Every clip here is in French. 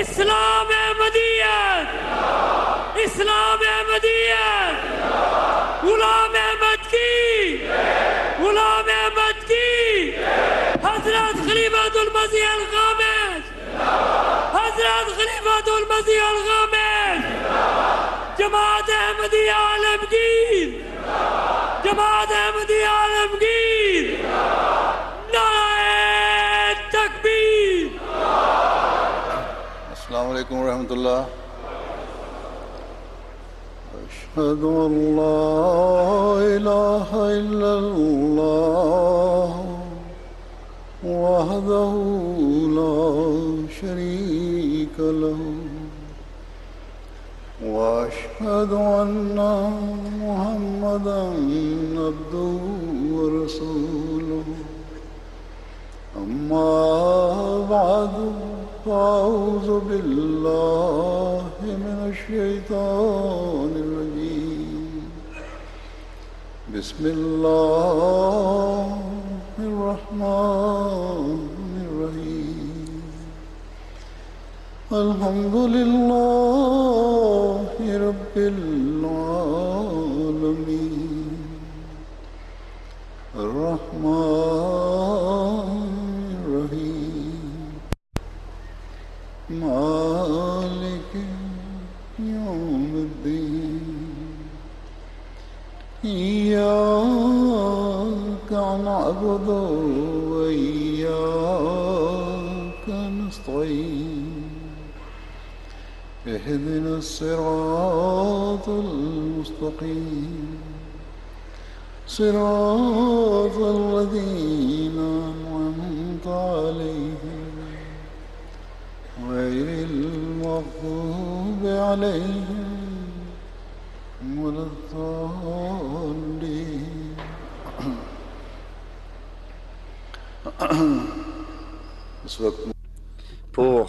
اسلام احمدیت اسلام احمدیت غلام احمد کی غلام احمد کی حضرت خلیفۃ المسیح الخامس حضرت خلیفۃ المسیح الخامس جماعت احمدیہ عالمگیر جماعت احمدیہ عالمگیر نعرہ تکبیر. السلام علیکم ورحمۃ اللہ. أشهد أن لا إله إلا الله وحده لا شريك له وأشهد أن محمدا عبده ورسوله. أما بعد فأعوذ بالله من الشيطان الرجيم. بسم الله الرحمن الرحيم. الحمد لله رب العالمين الرحمن الرحيم مالك يوم الدين. إياك نعبد وإياك نستعين. اهدنا الصراط المستقيم صراط الذين أنعمت عليهم غير المغضوب عليهم ولا الضالين. Pour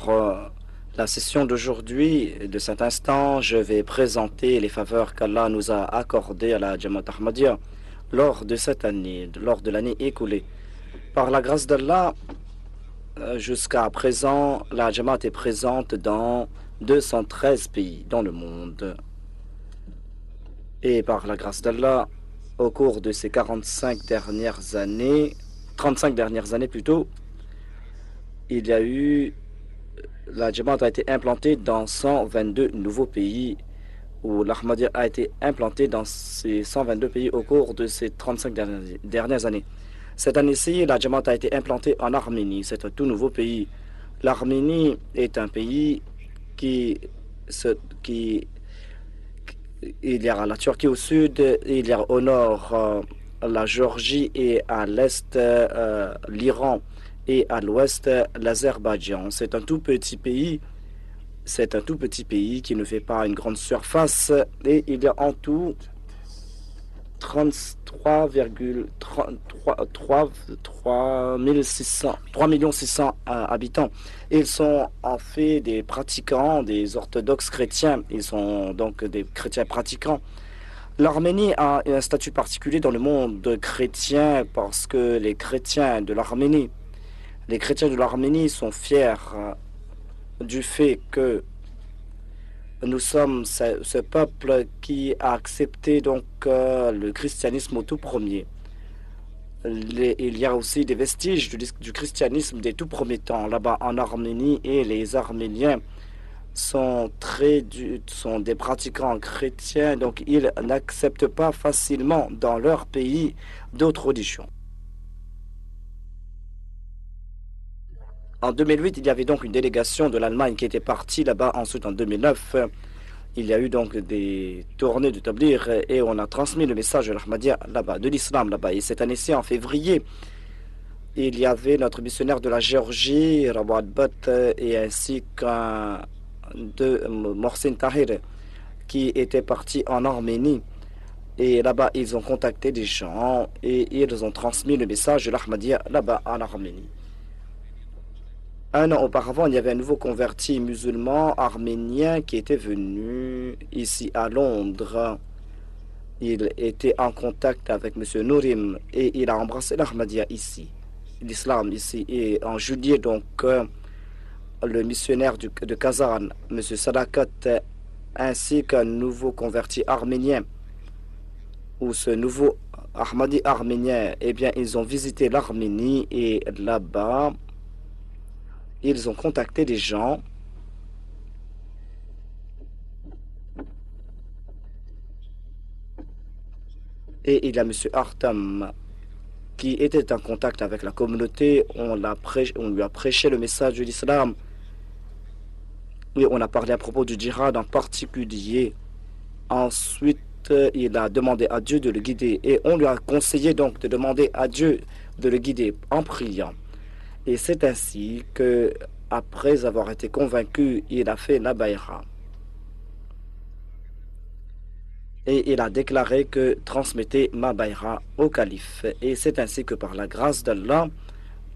la session d'aujourd'hui, de cet instant, je vais présenter les faveurs qu'Allah nous a accordées à la Jamaat Ahmadiyya lors de cette année, lors de l'année écoulée. Par la grâce d'Allah, jusqu'à présent, la Jamaat est présente dans 213 pays dans le monde. Et par la grâce d'Allah, au cours de ces 35 dernières années plutôt, il y a eu, la Jamaat a été implantée dans 122 nouveaux pays, où l'Ahmadiyya a été implantée dans ces 122 pays au cours de ces 35 dernières années. Cette année-ci, la Jamaat a été implantée en Arménie. C'est un tout nouveau pays. L'Arménie est un pays il y a la Turquie au sud, il y a au nord la Géorgie et à l'est l'Iran et à l'ouest l'Azerbaïdjan. C'est un tout petit pays. C'est un tout petit pays qui ne fait pas une grande surface et il y a en tout 3 600 habitants. Ils sont en fait des pratiquants, des orthodoxes chrétiens. Ils sont donc des chrétiens pratiquants. L'Arménie a un statut particulier dans le monde chrétien parce que les chrétiens de l'Arménie sont fiers du fait que nous sommes ce peuple qui a accepté donc le christianisme au tout premier. Il y a aussi des vestiges du christianisme des tout premiers temps là-bas en Arménie, et les Arméniens sont des pratiquants chrétiens, donc ils n'acceptent pas facilement dans leur pays d'autres religions. En 2008, il y avait donc une délégation de l'Allemagne qui était partie là-bas. Ensuite, en 2009, il y a eu donc des tournées de Tablir et on a transmis le message de l'Ahmadiyya là-bas, de l'islam là-bas. Et cette année-ci, en février, il y avait notre missionnaire de la Géorgie, Rawad Bat, et ainsi qu'un de Mohsin Tahir qui était parti en Arménie. Et là-bas, ils ont contacté des gens et ils ont transmis le message de l'Ahmadiyya là-bas en Arménie. Un an auparavant, il y avait un nouveau converti musulman arménien qui était venu ici à Londres. Il était en contact avec M. Nourim et il a embrassé l'Ahmadiyya ici, l'islam ici. Et en juillet, donc, le missionnaire de Kazan, M. Sadakat, ainsi qu'un nouveau converti arménien, ou ce nouveau Ahmadi arménien, eh bien, ils ont visité l'Arménie et là-bas, ils ont contacté des gens et il y a M. Artam qui était en contact avec la communauté. On lui a prêché le message de l'islam et on a parlé à propos du djihad en particulier. Ensuite, il a demandé à Dieu de le guider et on lui a conseillé donc de demander à Dieu de le guider en priant. Et c'est ainsi que, après avoir été convaincu, il a fait la baïra. Et il a déclaré que transmettez ma baïra au calife. Et c'est ainsi que par la grâce d'Allah,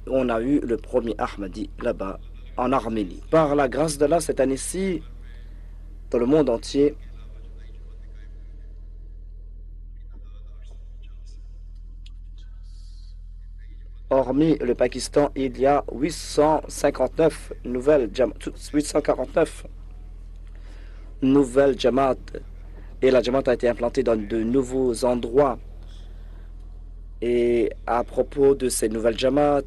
on a eu le premier Ahmadi là-bas en Arménie. Par la grâce d'Allah, cette année-ci, dans le monde entier, hormis le Pakistan, il y a 849 nouvelles Jamaat. Et la Jamaat a été implantée dans de nouveaux endroits. Et à propos de ces nouvelles Jamaat,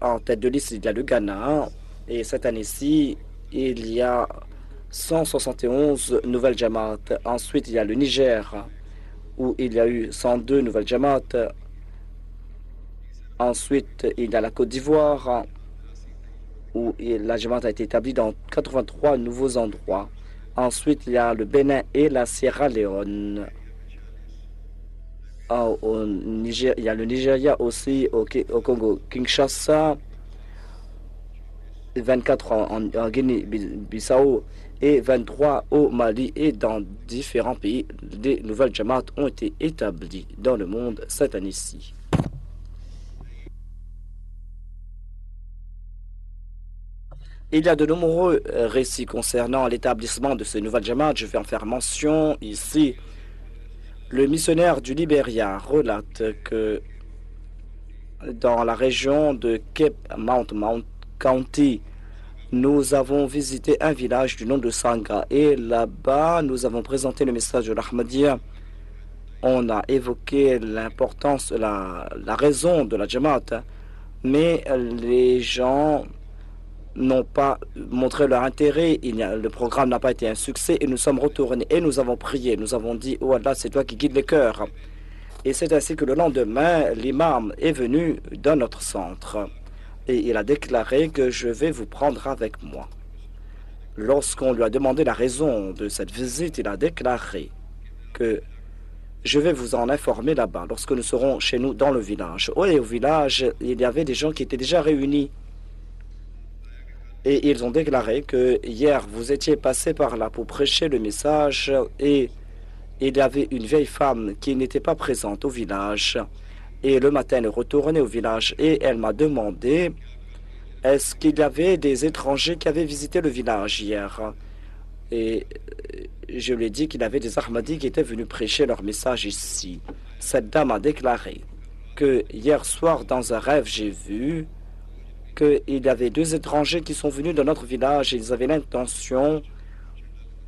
en tête de liste, il y a le Ghana. Et cette année-ci, il y a 171 nouvelles Jamaat. Ensuite, il y a le Niger, où il y a eu 102 nouvelles Jamaat. Ensuite, il y a la Côte d'Ivoire, où la Jamaat a été établie dans 83 nouveaux endroits. Ensuite, il y a le Bénin et la Sierra Leone. Il y a le Nigeria aussi, au Congo Kinshasa, 24 en Guinée-Bissau et 23 au Mali. Et dans différents pays, des nouvelles Jamaat ont été établies dans le monde cette année-ci. Il y a de nombreux récits concernant l'établissement de ces nouvelles Jamaat. Je vais en faire mention ici. Le missionnaire du Libéria relate que dans la région de Cape Mount County, nous avons visité un village du nom de Sangha. Et là-bas, nous avons présenté le message de l'Ahmadiyya. On a évoqué l'importance, la raison de la Jamaat. Mais les gens n'ont pas montré leur intérêt, le programme n'a pas été un succès et nous sommes retournés et nous avons prié, nous avons dit « Oh Allah, c'est toi qui guides les cœurs ». Et c'est ainsi que le lendemain, l'imam est venu dans notre centre et il a déclaré que je vais vous prendre avec moi. Lorsqu'on lui a demandé la raison de cette visite, il a déclaré que je vais vous en informer là-bas lorsque nous serons chez nous dans le village. Et au village, il y avait des gens qui étaient déjà réunis. Et ils ont déclaré que hier, vous étiez passé par là pour prêcher le message et il y avait une vieille femme qui n'était pas présente au village. Et le matin, elle est retournée au village et elle m'a demandé est-ce qu'il y avait des étrangers qui avaient visité le village hier. Et je lui ai dit qu'il y avait des Ahmadis qui étaient venus prêcher leur message ici. Cette dame a déclaré que hier soir, dans un rêve, j'ai vu qu'il y avait deux étrangers qui sont venus dans notre village. Ils avaient l'intention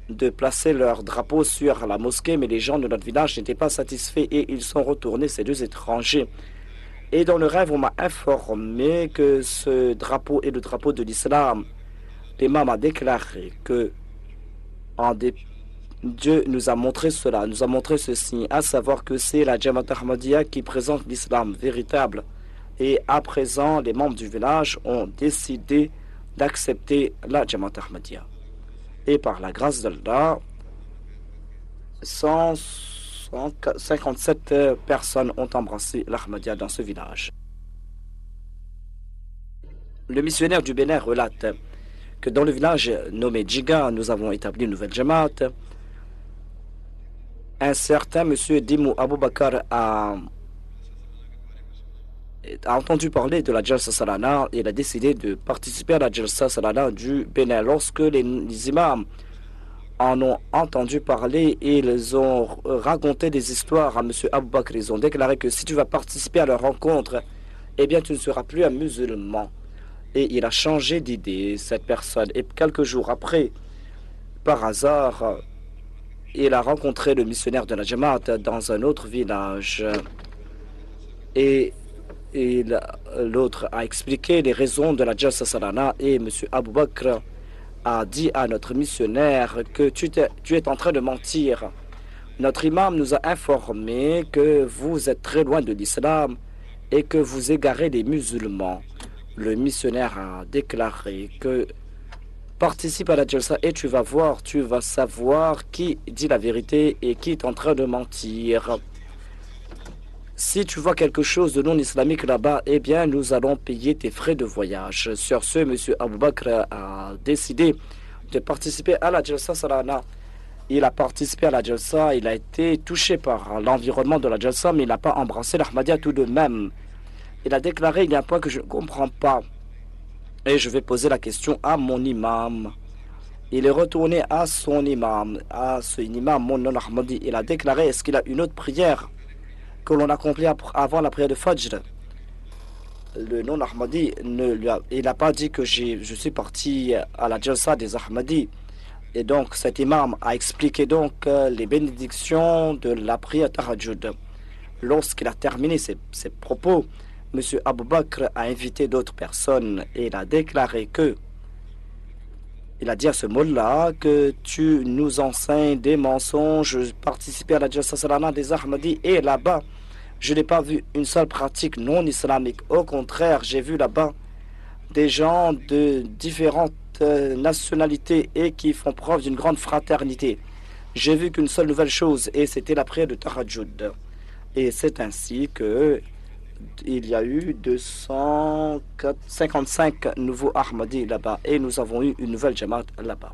de placer leur drapeau sur la mosquée, mais les gens de notre village n'étaient pas satisfaits et ils sont retournés, ces deux étrangers. Et dans le rêve, on m'a informé que ce drapeau est le drapeau de l'islam. L'imam a déclaré que Dieu nous a montré cela, nous a montré ceci, à savoir que c'est la Jamaat Ahmadiyya qui présente l'islam véritable. Et à présent, les membres du village ont décidé d'accepter la Jamaat Ahmadiyya. Et par la grâce d'Allah, 157 personnes ont embrassé l'Ahmadiyya dans ce village. Le missionnaire du Bénin relate que dans le village nommé Djiga, nous avons établi une nouvelle Jamaat. Un certain monsieur Dimou Aboubakar a entendu parler de la Jalsa Salana et il a décidé de participer à la Jalsa Salana du Bénin. Lorsque les imams en ont entendu parler, ils ont raconté des histoires à M. Aboubakr. Ils ont déclaré que si tu vas participer à leur rencontre, eh bien tu ne seras plus un musulman. et il a changé d'idée, cette personne. Et quelques jours après, par hasard, il a rencontré le missionnaire de la Jamaat dans un autre village. Et l'autre a expliqué les raisons de la Jalsa Salana et M. Abu Bakr a dit à notre missionnaire que tu es en train de mentir. Notre imam nous a informé que vous êtes très loin de l'islam et que vous égarez les musulmans. Le missionnaire a déclaré que participe à la Jalsa et tu vas voir, tu vas savoir qui dit la vérité et qui est en train de mentir. Si tu vois quelque chose de non islamique là-bas, eh bien, nous allons payer tes frais de voyage. Sur ce, M. Abu Bakr a décidé de participer à la Jalsa Salana. Il a participé à la Jalsa, il a été touché par l'environnement de la Jalsa, mais il n'a pas embrassé l'Ahmadiyya tout de même. Il a déclaré, il y a un point que je ne comprends pas. Et je vais poser la question à mon imam. Il est retourné à son imam, à ce imam, mon non-Ahmadi. Il a déclaré, est-ce qu'il a une autre prière que l'on accomplit avant la prière de Fajr? Le non-Ahmadi, il n'a pas dit que je suis parti à la Jalsa des Ahmadis. Et donc, cet imam a expliqué donc les bénédictions de la prière Tahajjud. Lorsqu'il a terminé ses propos, M. Abu Bakr a invité d'autres personnes et il a déclaré que, il a dit à ce mot-là que tu nous enseignes des mensonges, participer à la Jalsa Salana des Ahmadis et là-bas, je n'ai pas vu une seule pratique non islamique. Au contraire, j'ai vu là-bas des gens de différentes nationalités et qui font preuve d'une grande fraternité. J'ai vu qu'une seule nouvelle chose et c'était la prière de Tahajjud. Et c'est ainsi que il y a eu 255 nouveaux Ahmadis là-bas et nous avons eu une nouvelle Jamaat là-bas.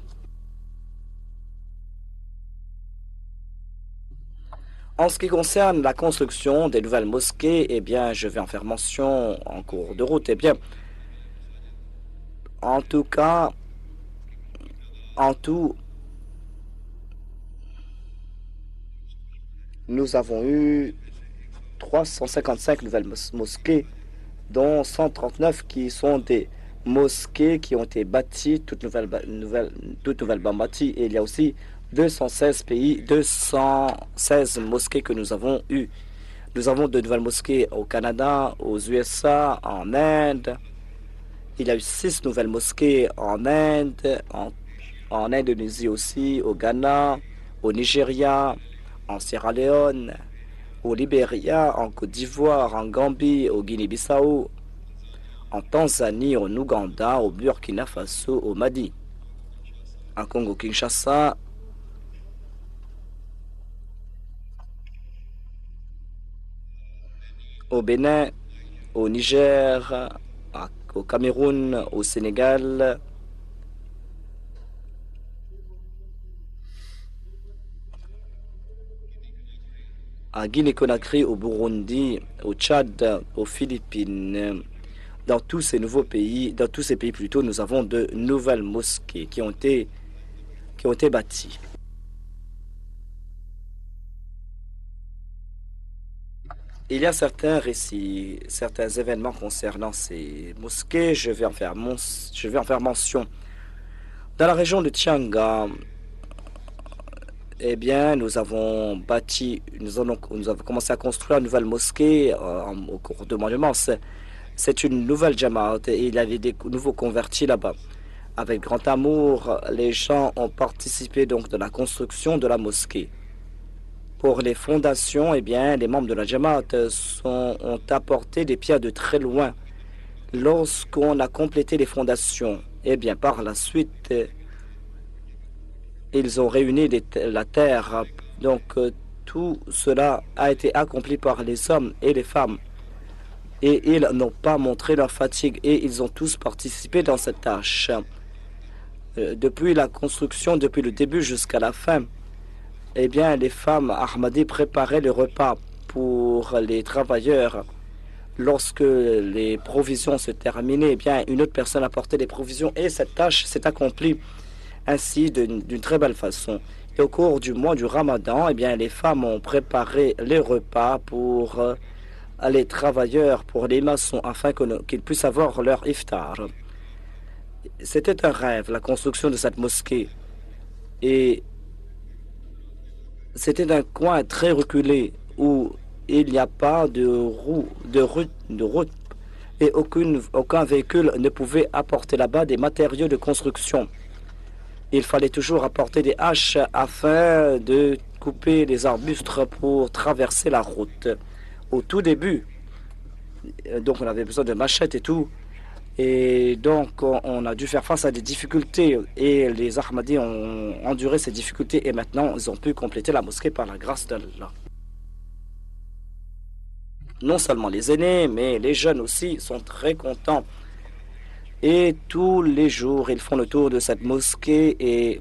En ce qui concerne la construction des nouvelles mosquées, eh bien, je vais en faire mention en cours de route. Eh bien, en tout cas, en tout, nous avons eu 355 nouvelles mosquées, dont 139 qui sont des mosquées qui ont été bâties, toutes nouvelles bâties. Et il y a aussi 216 mosquées que nous avons eues. Nous avons de nouvelles mosquées au Canada, aux USA, en Inde. Il y a eu 6 nouvelles mosquées en Inde, en Indonésie aussi, au Ghana, au Nigeria, en Sierra Leone, au Libéria, en Côte d'Ivoire, en Gambie, au Guinée-Bissau, en Tanzanie, au Ouganda, au Burkina Faso, au Mali, en Congo-Kinshasa, au Bénin, au Niger, au Cameroun, au Sénégal, à Guinée-Conakry, au Burundi, au Tchad, aux Philippines. Dans tous ces pays plutôt, nous avons de nouvelles mosquées qui ont été bâties. Il y a certains récits, certains événements concernant ces mosquées. Je vais en faire mention. Dans la région de Tianga, eh bien, nous avons commencé à construire une nouvelle mosquée au cours de mon jeunesse. C'est une nouvelle Jamaat et il y avait des nouveaux convertis là-bas. Avec grand amour, les gens ont participé donc de la construction de la mosquée. Pour les fondations, eh bien, les membres de la Jamaat ont apporté des pierres de très loin. Lorsqu'on a complété les fondations, eh bien, par la suite, ils ont réuni la terre. Donc, tout cela a été accompli par les hommes et les femmes. Et ils n'ont pas montré leur fatigue et ils ont tous participé dans cette tâche. Depuis la construction, depuis le début jusqu'à la fin, eh bien, les femmes Ahmadis préparaient le repas pour les travailleurs. Lorsque les provisions se terminaient, eh bien, une autre personne apportait les provisions et cette tâche s'est accomplie ainsi d'une très belle façon. Et au cours du mois du Ramadan, eh bien, les femmes ont préparé les repas pour les travailleurs, pour les maçons, afin qu'ils puissent avoir leur iftar. C'était un rêve, la construction de cette mosquée. Et c'était un coin très reculé où il n'y a pas de route et aucun véhicule ne pouvait apporter là-bas des matériaux de construction. Il fallait toujours apporter des haches afin de couper les arbustes pour traverser la route. Au tout début, donc on avait besoin de machettes et tout. Et donc, on a dû faire face à des difficultés et les Ahmadis ont enduré ces difficultés et maintenant, ils ont pu compléter la mosquée par la grâce d'Allah. Non seulement les aînés, mais les jeunes aussi sont très contents. Et tous les jours, ils font le tour de cette mosquée et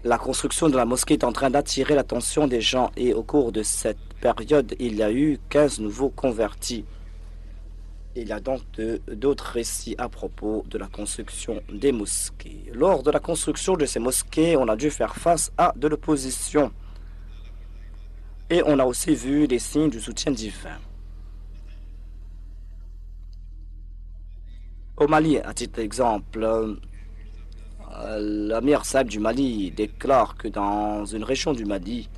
la construction de la mosquée est en train d'attirer l'attention des gens. Et au cours de cette période, il y a eu 15 nouveaux convertis. Il y a donc d'autres récits à propos de la construction des mosquées. Lors de la construction de ces mosquées, on a dû faire face à de l'opposition. Et on a aussi vu des signes du soutien divin. Au Mali, à titre d'exemple, l'Amir Saeb du Mali déclare que dans une région du Mali,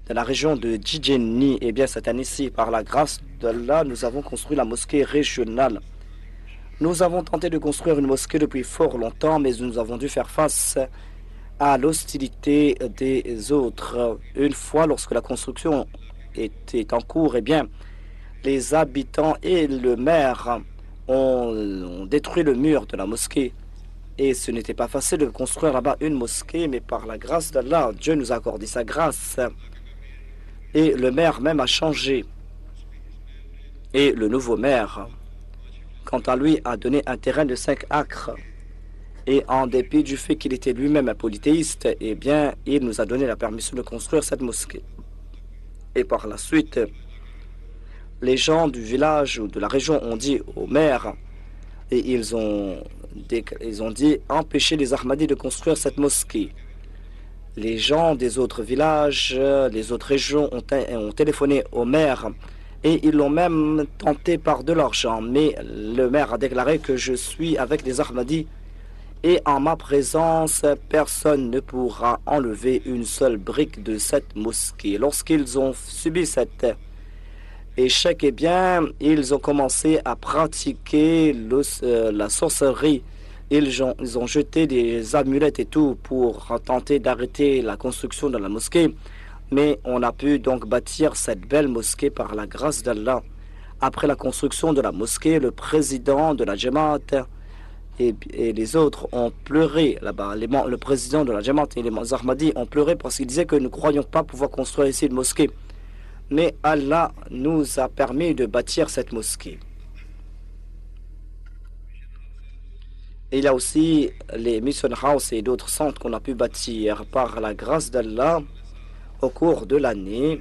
dans la région de Djidjeni, eh bien cette année-ci, par la grâce d'Allah, nous avons construit la mosquée régionale. Nous avons tenté de construire une mosquée depuis fort longtemps, mais nous avons dû faire face à l'hostilité des autres. Une fois, lorsque la construction était en cours, eh bien, les habitants et le maire ont détruit le mur de la mosquée. Et ce n'était pas facile de construire là-bas une mosquée, mais par la grâce d'Allah, Dieu nous a accordé sa grâce. Et le maire même a changé. Et le nouveau maire, quant à lui, a donné un terrain de 5 acres. Et en dépit du fait qu'il était lui-même un polythéiste, eh bien, il nous a donné la permission de construire cette mosquée. Et par la suite, les gens du village ou de la région ont dit au maire, et ils ont dit, empêchez les Ahmadis de construire cette mosquée. Les gens des autres villages, les autres régions ont téléphoné au maire et ils l'ont même tenté par de l'argent. Mais le maire a déclaré que je suis avec les Ahmadis et en ma présence, personne ne pourra enlever une seule brique de cette mosquée. Lorsqu'ils ont subi cet échec, eh bien, ils ont commencé à pratiquer la sorcellerie. Ils ont jeté des amulettes et tout pour tenter d'arrêter la construction de la mosquée. Mais on a pu donc bâtir cette belle mosquée par la grâce d'Allah. Après la construction de la mosquée, le président de la Jamaat et les autres ont pleuré là-bas. Le président de la Jamaat et les Ahmadis ont pleuré parce qu'ils disaient que nous ne croyons pas pouvoir construire ici une mosquée. Mais Allah nous a permis de bâtir cette mosquée. Il y a aussi les Mission House et d'autres centres qu'on a pu bâtir par la grâce d'Allah. Au cours de l'année,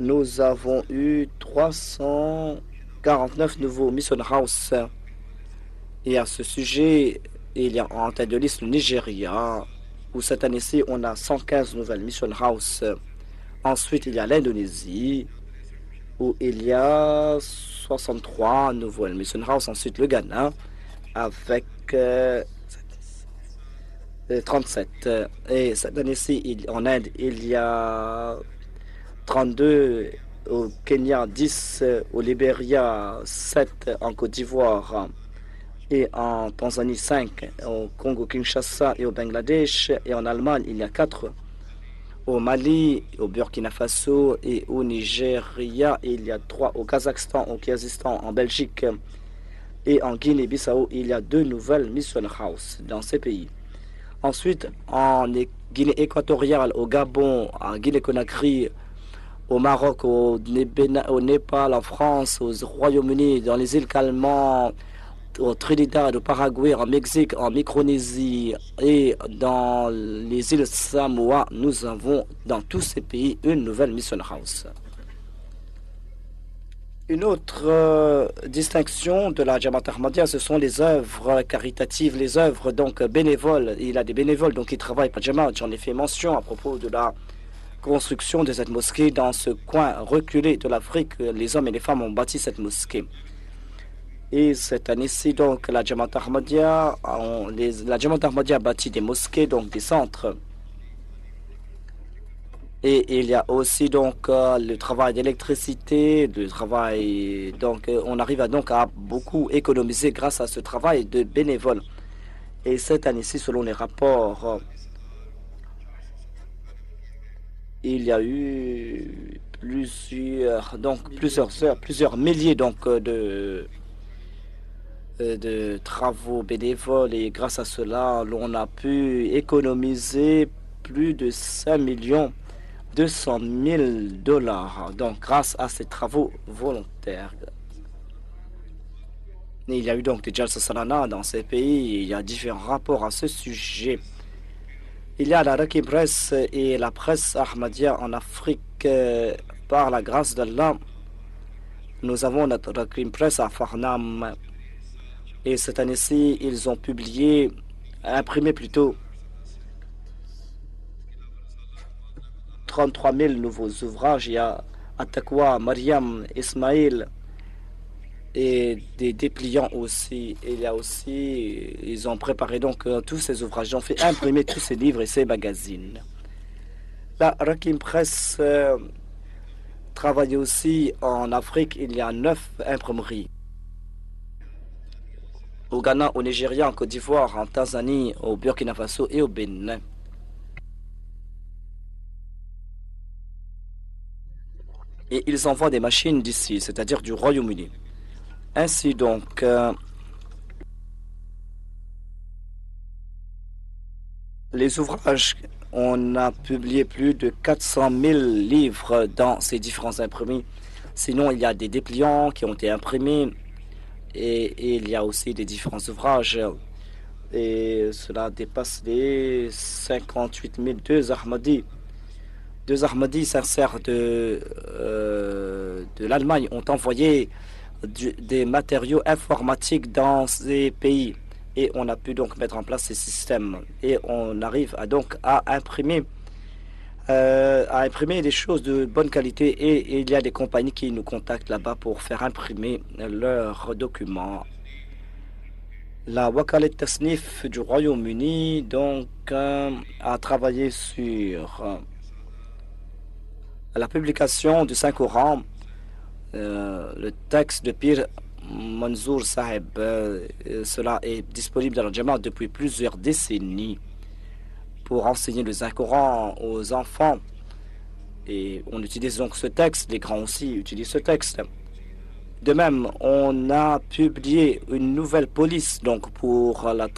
nous avons eu 349 nouveaux Mission House. Et à ce sujet, il y a en tête de liste le Nigeria, où cette année-ci, on a 115 nouvelles Mission House. Ensuite, il y a l'Indonésie, où il y a 63 nouvelles Mission House. Ensuite, le Ghana, avec 37. Et cette année-ci, en Inde, il y a 32, au Kenya 10, au Libéria 7, en Côte d'Ivoire et en Tanzanie 5, au Congo-Kinshasa et au Bangladesh, et en Allemagne, il y a 4. Au Mali, au Burkina Faso et au Nigeria, il y a 3. Au Kazakhstan, au Kyrgyzstan, en Belgique et en Guinée-Bissau, il y a 2 nouvelles Mission House dans ces pays. Ensuite, en Guinée équatoriale, au Gabon, en Guinée-Conakry, au Maroc, au Népal, en France, au Royaume-Uni, dans les îles Caïmans, au Trinidad, au Paraguay, en Mexique, en Micronésie et dans les îles Samoa, nous avons dans tous ces pays une nouvelle Mission House. Une autre distinction de la Jamaat Ahmadiyya, ce sont les œuvres caritatives, les œuvres donc bénévoles. Il y a des bénévoles donc qui travaillent pour Jamaat. J'en ai fait mention à propos de la construction de cette mosquée dans ce coin reculé de l'Afrique. Les hommes et les femmes ont bâti cette mosquée. Et cette année-ci, donc, la Jamaat Ahmadiyya, la Jamaat Ahmadiyya a bâti des mosquées, donc des centres. Et il y a aussi donc le travail d'électricité, le travail. Donc, on arrive donc à beaucoup économiser grâce à ce travail de bénévoles. Et cette année-ci, selon les rapports, il y a eu plusieurs heures, plusieurs milliers donc de travaux bénévoles et grâce à cela, l'on a pu économiser plus de 5 200 000 dollars. Donc, grâce à ces travaux volontaires. Et il y a eu donc des Jalsa Salana dans ces pays. Il y a différents rapports à ce sujet. Il y a la Rakim Press et la presse Ahmadiyya en Afrique. Par la grâce d'Allah, nous avons notre Rakim Press à Farnham. Et cette année-ci, ils ont imprimé plutôt 33 000 nouveaux ouvrages. Il y a Atakwa, Mariam, Ismail et des dépliants aussi. Il y a aussi, ils ont préparé donc tous ces ouvrages. Ils ont fait imprimer tous ces livres et ces magazines. La Rakim Press travaille aussi en Afrique. Il y a 9 imprimeries. Au Ghana, au Nigeria, en Côte d'Ivoire, en Tanzanie, au Burkina Faso et au Bénin. Et ils envoient des machines d'ici, c'est-à-dire du Royaume-Uni. Ainsi donc, les ouvrages, on a publié plus de 400 000 livres dans ces différents imprimis. Sinon, il y a des dépliants qui ont été imprimés et il y a aussi des différents ouvrages. Et cela dépasse les 58 000. Deux Ahmadis sincères de l'Allemagne ont envoyé des matériaux informatiques dans ces pays. Et on a pu donc mettre en place ces systèmes. Et on arrive à imprimer des choses de bonne qualité. Et il y a des compagnies qui nous contactent là-bas pour faire imprimer leurs documents. La Wakalet Tasnif du Royaume-Uni donc a travaillé sur la publication du Saint-Coran, le texte de Pir Manzour Sahib. Cela est disponible dans le Jamaat depuis plusieurs décennies pour enseigner le Saint-Coran aux enfants. Et on utilise donc ce texte, les grands aussi utilisent ce texte. De même, on a publié une nouvelle police donc pour la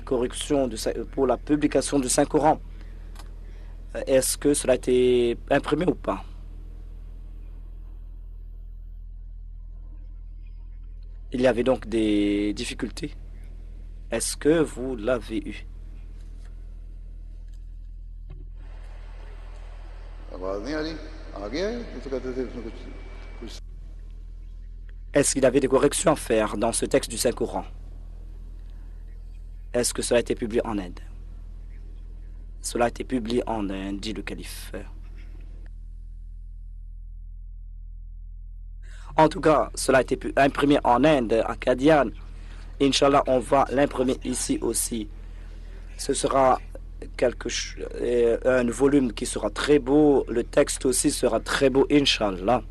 correction pour la publication du Saint-Coran. Est-ce que cela a été imprimé ou pas? Il y avait donc des difficultés. Est-ce que vous l'avez eu? Est-ce qu'il y avait des corrections à faire dans ce texte du Saint-Coran? Est-ce que cela a été publié en Inde? Cela a été publié en Inde, dit le calife. En tout cas, cela a été imprimé en Inde, à Qadian. Inch'Allah, on va l'imprimer ici aussi. Ce sera un volume qui sera très beau. Le texte aussi sera très beau, Inch'Allah.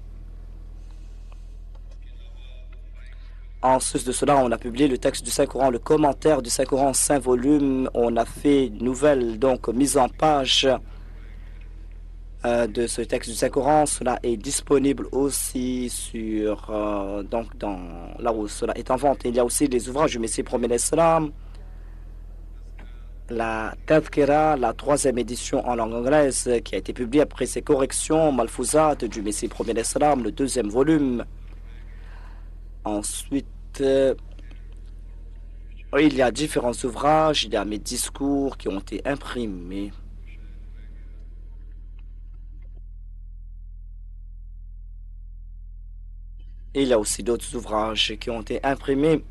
En sus de cela, on a publié le texte du Saint-Coran, le commentaire du Saint-Coran, 5 volumes. On a fait une nouvelle mise en page de ce texte du Saint-Coran. Cela est disponible aussi sur là où cela est en vente. Il y a aussi les ouvrages du Messie premier l'Islam, la Tadkira, la 3e édition en langue anglaise qui a été publiée après ses corrections, Malfouzat du Messie premier l'Islam, le 2e volume. Ensuite, il y a différents ouvrages, il y a mes discours qui ont été imprimés. Et il y a aussi d'autres ouvrages qui ont été imprimés.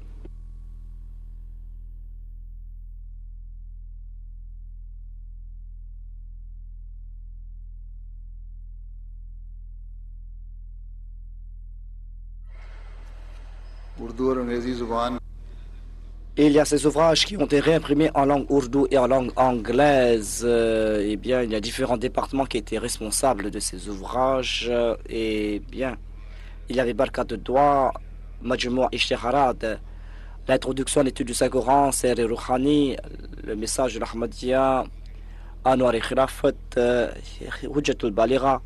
Urdu और अंग्रेज़ी ज़ुबान Et il y a ces ouvrages qui ont été réimprimés en langue ourdou et en langue anglaise. Eh bien, il y a différents départements qui étaient responsables de ces ouvrages. Et bien, il y avait Barkat de Doua, Majmou' Ishtiharad, l'introduction à l'étude du Saint-Coran, Seri Rouhani, le message de l'Ahmadiyya, Anwar Khilafat, Hujjatul Balira,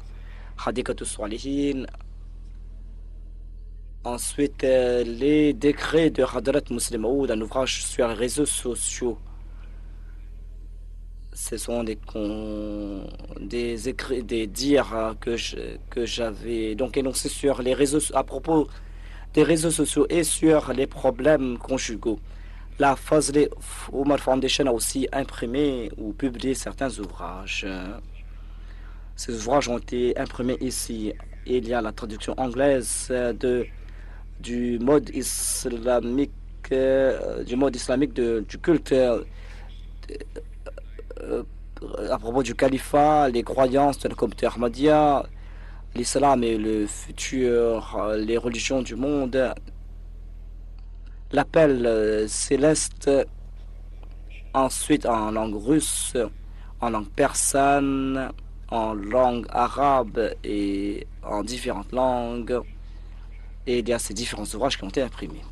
Hadikatul Salihin. Ensuite, les décrets de Hadrat Muslim Maud, un ouvrage sur les réseaux sociaux. Ce sont des écrits, des dires que j'avais donc énoncés sur les réseaux, à propos des réseaux sociaux et sur les problèmes conjugaux. La Fazli Omar Foundation a aussi imprimé ou publié certains ouvrages. Ces ouvrages ont été imprimés ici. Il y a la traduction anglaise du mode islamique, du culte à propos du califat, les croyances de la communauté Ahmadiyya, l'islam et le futur, les religions du monde, l'appel céleste, ensuite en langue russe, en langue persane, en langue arabe et en différentes langues. Et il y a ces différents ouvrages qui ont été imprimés.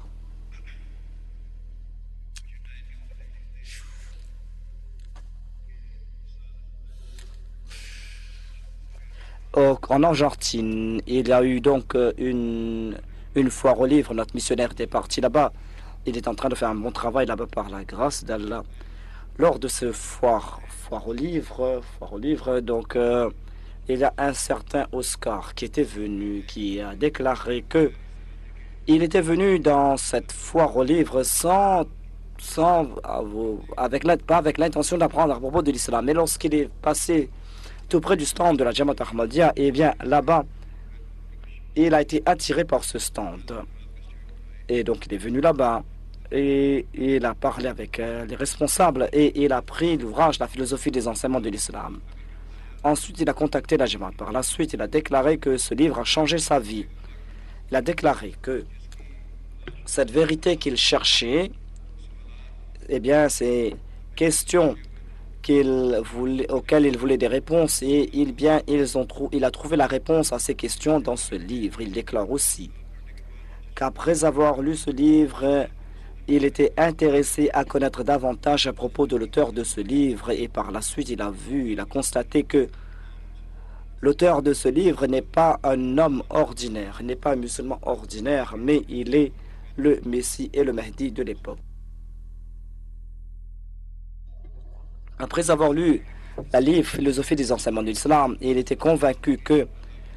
En Argentine, il y a eu donc une foire aux livres. Notre missionnaire était parti là-bas. Il est en train de faire un bon travail là-bas par la grâce d'Allah. Lors de ce foire aux livres, donc il y a un certain Oscar qui était venu, qui a déclaré que il était venu dans cette foire aux livres pas avec l'intention d'apprendre à propos de l'islam. Mais lorsqu'il est passé tout près du stand de la Jamaat Ahmadiyya, et bien là-bas, il a été attiré par ce stand. Et donc il est venu là-bas et il a parlé avec les responsables et il a pris l'ouvrage La philosophie des enseignements de l'islam. Ensuite, il a contacté la Jamaat. Par la suite, il a déclaré que ce livre a changé sa vie. Il a déclaré que cette vérité qu'il cherchait, eh bien, ces questions auxquelles il voulait des réponses, et il a trouvé la réponse à ces questions dans ce livre. Il déclare aussi qu'après avoir lu ce livre, il était intéressé à connaître davantage à propos de l'auteur de ce livre, et par la suite, il a constaté que l'auteur de ce livre n'est pas un homme ordinaire, n'est pas un musulman ordinaire, mais il est le Messie et le Mahdi de l'époque. Après avoir lu la livre Philosophie des enseignements de l'islam, il était convaincu que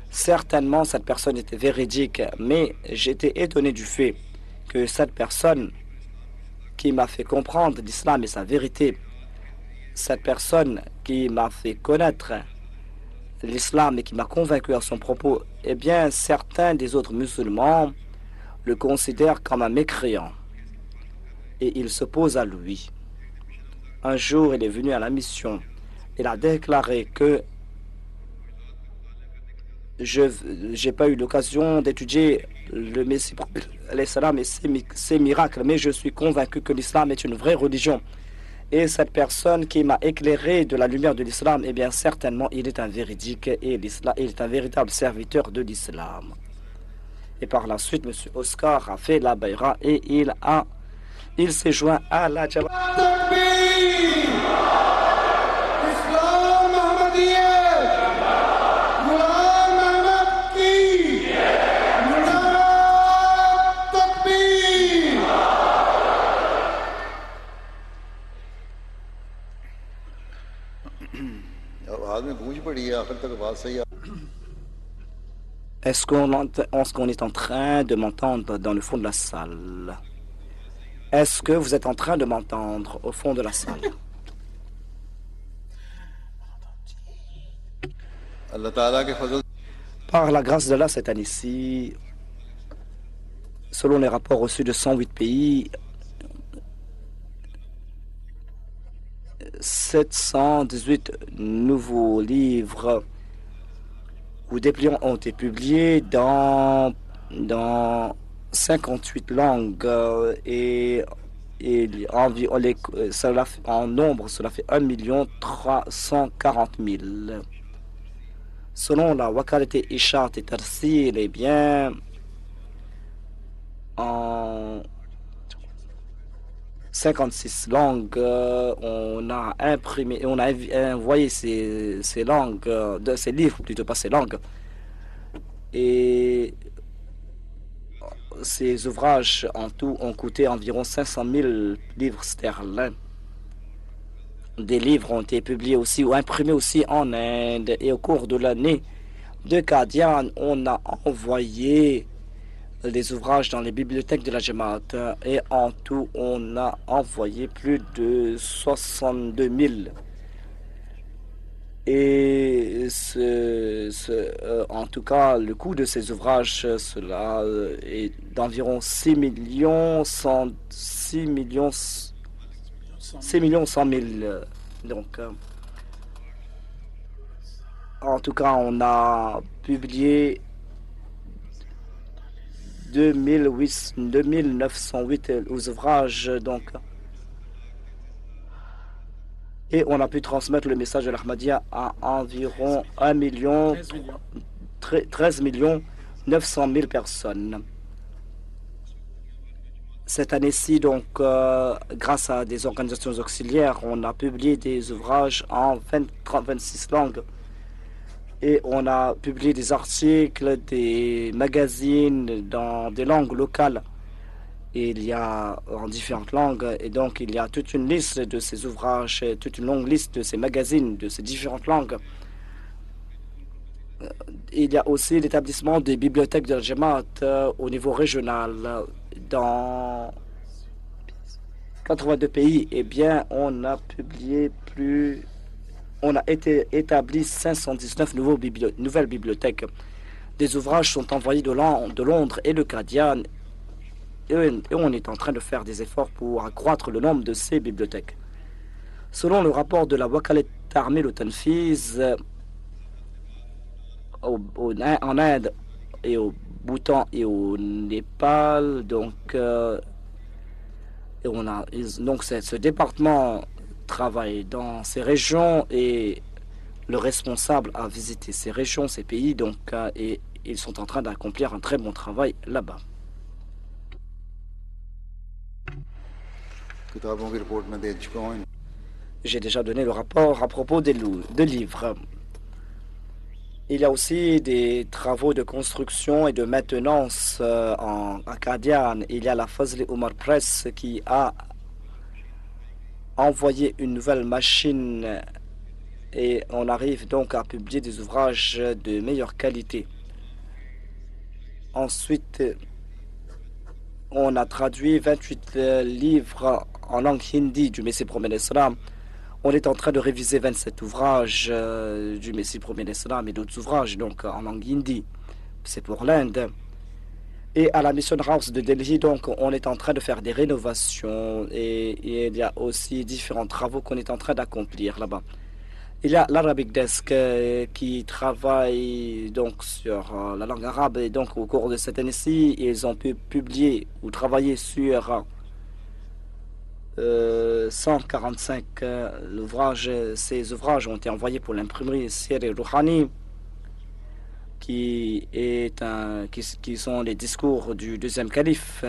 certainement cette personne était véridique, mais j'étais étonné du fait que cette personne qui m'a fait comprendre l'islam et sa vérité, cette personne qui m'a fait connaître l'islam et qui m'a convaincu à son propos, eh bien, certains des autres musulmans le considèrent comme un mécréant et ils s'opposent à lui. Un jour, il est venu à la mission. Il a déclaré que je n'ai pas eu l'occasion d'étudier le Messie l'islam et ses miracles, mais je suis convaincu que l'islam est une vraie religion. Et cette personne qui m'a éclairé de la lumière de l'islam, eh bien certainement il est un véridique et l'islam, il est un véritable serviteur de l'islam. Et par la suite, M. Oscar a fait la bayra et il s'est joint à la Jamaat. Est-ce qu'on est en train de m'entendre dans le fond de la salle? Est-ce que vous êtes en train de m'entendre au fond de la salle? Par la grâce d'Allah, cette année-ci, selon les rapports reçus de 108 pays, 718 nouveaux livres ou dépliants ont été publiés dans 58 langues et en nombre, cela fait 1 340 000. Selon la Wakalat Ishat et Tarsil, eh bien, en 56 langues, on a imprimé, on a envoyé ces langues, ces livres, plutôt pas ces langues. Et ces ouvrages en tout ont coûté environ 500 000 livres sterling. Des livres ont été publiés aussi ou imprimés aussi en Inde. Et au cours de l'année de Qadian, on a envoyé des ouvrages dans les bibliothèques de la Jamaat. Et en tout, on a envoyé plus de 62 000. Et en tout cas, le coût de ces ouvrages, cela est d'environ 6 millions 100 000. Donc, en tout cas, on a publié 2908 ouvrages. Donc, et on a pu transmettre le message de l'Ahmadiyya à environ 13 900 000 personnes. Cette année-ci, donc, grâce à des organisations auxiliaires, on a publié des ouvrages en 26 langues. Et on a publié des articles, des magazines dans des langues locales. Et il y a en différentes langues. Et donc, il y a toute une liste de ces ouvrages, toute une longue liste de ces magazines, de ces différentes langues. Il y a aussi l'établissement des bibliothèques de la Jamaat au niveau régional. Dans 82 pays, eh bien, on a établi 519 nouvelles bibliothèques. Des ouvrages sont envoyés de Londres et de Qadian, et on est en train de faire des efforts pour accroître le nombre de ces bibliothèques. Selon le rapport de la Wakalat Ta'mil au Tanfiz, en Inde et au Bhoutan et au Népal, donc, ce département travaille dans ces régions et le responsable a visité ces régions, ces pays, donc, et ils sont en train d'accomplir un très bon travail là-bas. J'ai déjà donné le rapport à propos des livres. Il y a aussi des travaux de construction et de maintenance à Qadian. Il y a la Fazli Omar Press qui a envoyé une nouvelle machine et on arrive donc à publier des ouvrages de meilleure qualité. Ensuite, on a traduit 28 livres en langue hindi du Messie Promet l'Islam. On est en train de réviser 27 ouvrages du Messie Promet l'Islam et d'autres ouvrages donc en langue hindi. C'est pour l'Inde. Et à la Mission House de Delhi, donc, on est en train de faire des rénovations et il y a aussi différents travaux qu'on est en train d'accomplir là-bas. Il y a l'Arabic Desk qui travaille donc sur la langue arabe et donc au cours de cette année-ci, ils ont pu publier ou travailler sur 145 ouvrages. Ces ouvrages ont été envoyés pour l'imprimerie Sir Rouhani qui sont les discours du deuxième calife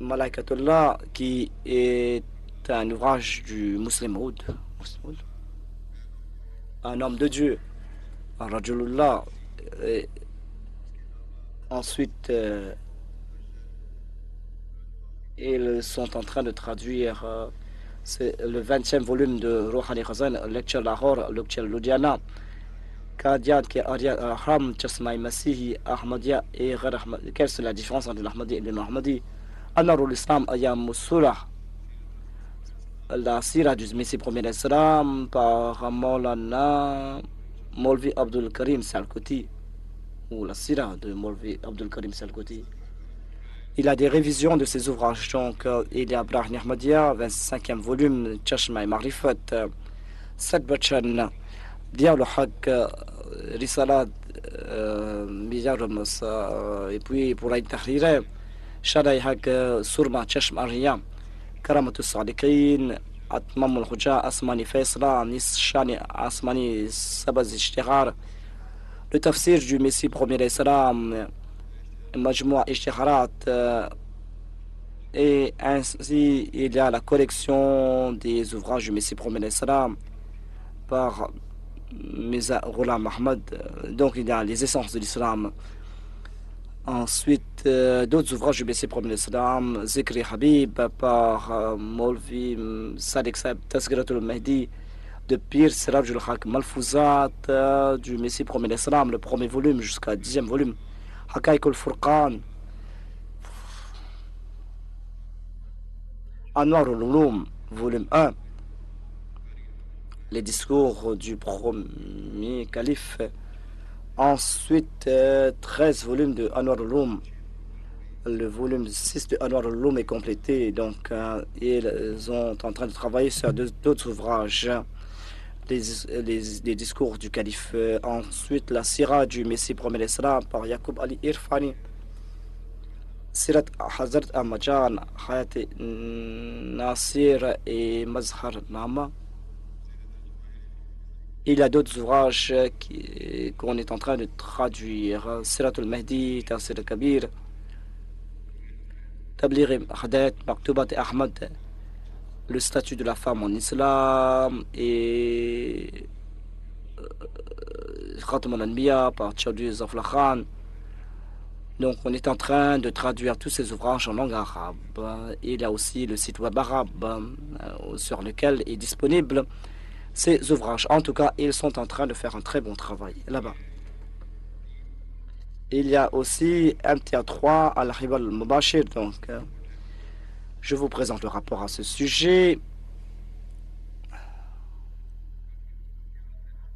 Malaikatullah, qui est un ouvrage du Muslim Oud, un homme de Dieu, un Rajulullah. Ensuite, ils sont en train de traduire c'est le 20e volume de Rouhani Khazan, Lecture Lahore, Lecture Ludhiana, Qadian, qui est Ahram, Chasmaï Masihi, Ahmadiyya et Ghar Ahmadi. Quelle est la différence entre l'Ahmadi et le Ahmadi? Anarul Islam Ayam Moussoula, la Sira du Messie Premier Islam par Maulana Molvi Abdul Karim Salkoti, ou la Sira de Molvi Abdul Karim Salkoti. Il a des révisions de ses ouvrages. Donc, il y a Brahni Ahmadiyya, 25e volume, Chashma et Marifat, Sadbachan, Diallo Haq, Risalat, et puis pour l'Aïd Tahrir, شرايحك سورما تششم أريام كرامة الصادقين أتمام الحجة أسماني فيصلة نيس شاني أسماني سبز اشتهار le tafsir du Messie premier Islam Majmoua Ishtiharat et ainsi il y a la collection des ouvrages du Messie premier Islam par Mirza Ghulam Ahmad, donc il y a les essences de l'islam. Ensuite, d'autres ouvrages du Messie premier l'Islam, Zikri Habib par Molvi Sadiq Saeb Tasgiratul Mahdi, de Pir Sirajul Haq Malfouzat du Messie premier l'Islam, le premier volume jusqu'à 10e volume, Hakaik al-Furqan, Anwar al-Ulum, volume 1, les discours du premier calife. Ensuite, 13 volumes de Anwar al-Ulum. Le volume 6 de Anwar al-Ulum est complété. Donc, ils sont en train de travailler sur d'autres ouvrages. Les discours du calife. Ensuite, la Sira du Messie premier l'Islam par Yaqub Ali Irfani. Sirat Hazrat Ahmadjan, Hayat Nasir et Mazhar Nama. Il y a d'autres ouvrages qu'on est en train de traduire. Siratul Mahdi, Tafsir al-Kabir, Tabligh Hadat, Maktubat Ahmad, le statut de la femme en islam et Khatam al-Anbiya par Chaudhry Zafar Khan. Donc on est en train de traduire tous ces ouvrages en langue arabe. Il y a aussi le site web arabe sur lequel est disponible ces ouvrages. En tout cas, ils sont en train de faire un très bon travail là-bas. Il y a aussi MTA3 Al-Hibal Mubashir. Donc, je vous présente le rapport à ce sujet.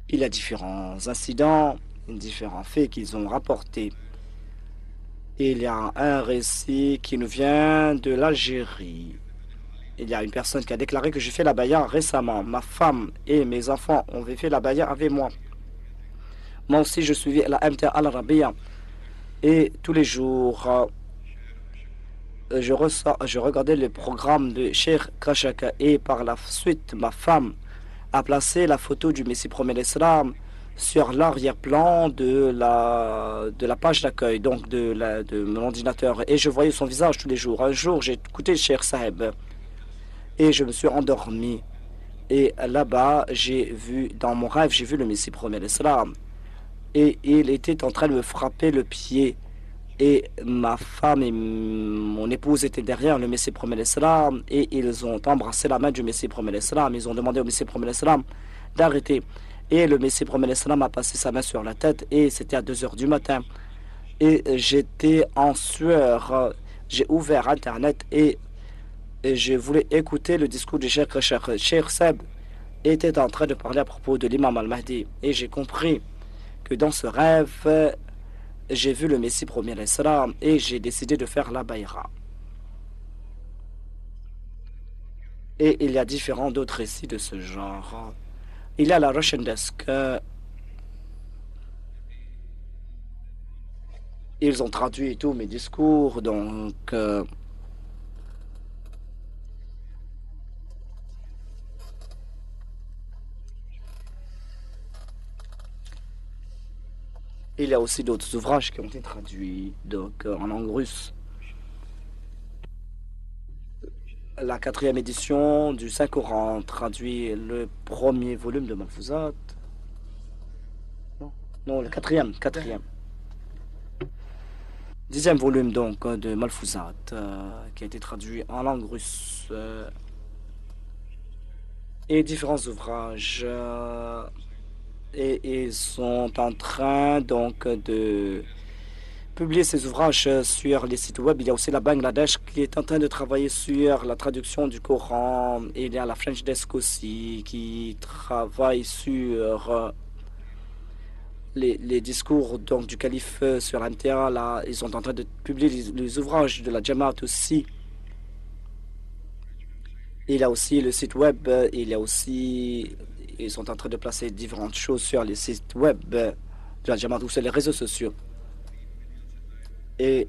Il y a différents incidents, différents faits qu'ils ont rapportés. Il y a un récit qui nous vient de l'Algérie. Il y a une personne qui a déclaré que j'ai fait la baya récemment. Ma femme et mes enfants ont fait la baya avec moi. Moi aussi, je suivais la MTA Al-Arabiya. Et tous les jours, je regardais le programme de Cheikh Kashaka. Et par la suite, ma femme a placé la photo du Messie premier l'Islam sur l'arrière-plan de la page d'accueil, donc de mon ordinateur. Et je voyais son visage tous les jours. Un jour, j'ai écouté Cheikh Saheb. Et je me suis endormi. Et là-bas, dans mon rêve, j'ai vu le Messie premier l'Islam. Et il était en train de me frapper le pied. Et ma femme et mon épouse étaient derrière le Messie premier l'Islam. Et ils ont embrassé la main du Messie premier l'Islam. Ils ont demandé au Messie premier l'Islam d'arrêter. Et le Messie premier l'Islam a passé sa main sur la tête. Et c'était à 2 heures du matin. Et j'étais en sueur. J'ai ouvert Internet et je voulais écouter le discours du Cheikh Kashaka. Cheikh Seb était en train de parler à propos de l'imam al-Mahdi. Et j'ai compris que dans ce rêve, j'ai vu le Messie premier l'Islam et j'ai décidé de faire la bayra. Et il y a différents d'autres récits de ce genre. Il y a la Russian Desk. Ils ont traduit tous mes discours, donc il y a aussi d'autres ouvrages qui ont été traduits donc, en langue russe. La 4e édition du Saint-Coran traduit le premier volume de Malfouzat. Non, le quatrième. 10e volume donc de Malfouzat qui a été traduit en langue russe. Et différents ouvrages. Et ils sont en train donc de publier ces ouvrages sur les sites web. Il y a aussi la Bangladesh qui est en train de travailler sur la traduction du Coran. Et il y a la French Desk aussi qui travaille sur les discours donc, du calife sur MTA. Là, ils sont en train de publier les ouvrages de la Jamaat aussi. Il y a aussi le site web. Il y a aussi... Ils sont en train de placer différentes choses sur les sites web de de la Jamaat ou sur les réseaux sociaux. Et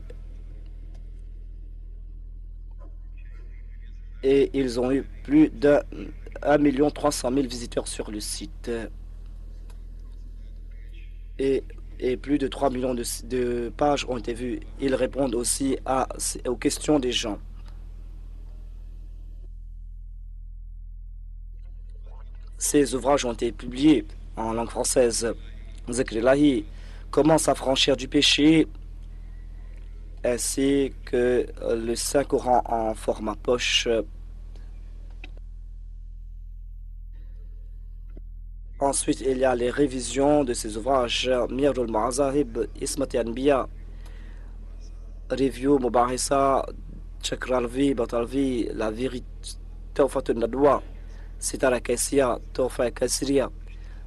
ils ont eu plus de 1,3 million visiteurs sur le site. Et plus de 3 millions de pages ont été vues. Ils répondent aussi aux questions des gens. Ces ouvrages ont été publiés en langue française. Zikr Ilahi, comment s'affranchir du péché, ainsi que le Saint-Coran en format poche. Ensuite, il y a les révisions de ces ouvrages. Mirul Ma'azahib, Ismat Anbiya, Review Mubarisa, Chakralvi, Batalvi, La Vérité, Tawfat al-Nadwa, Sitara Kaisia, Tawfa Kasriya,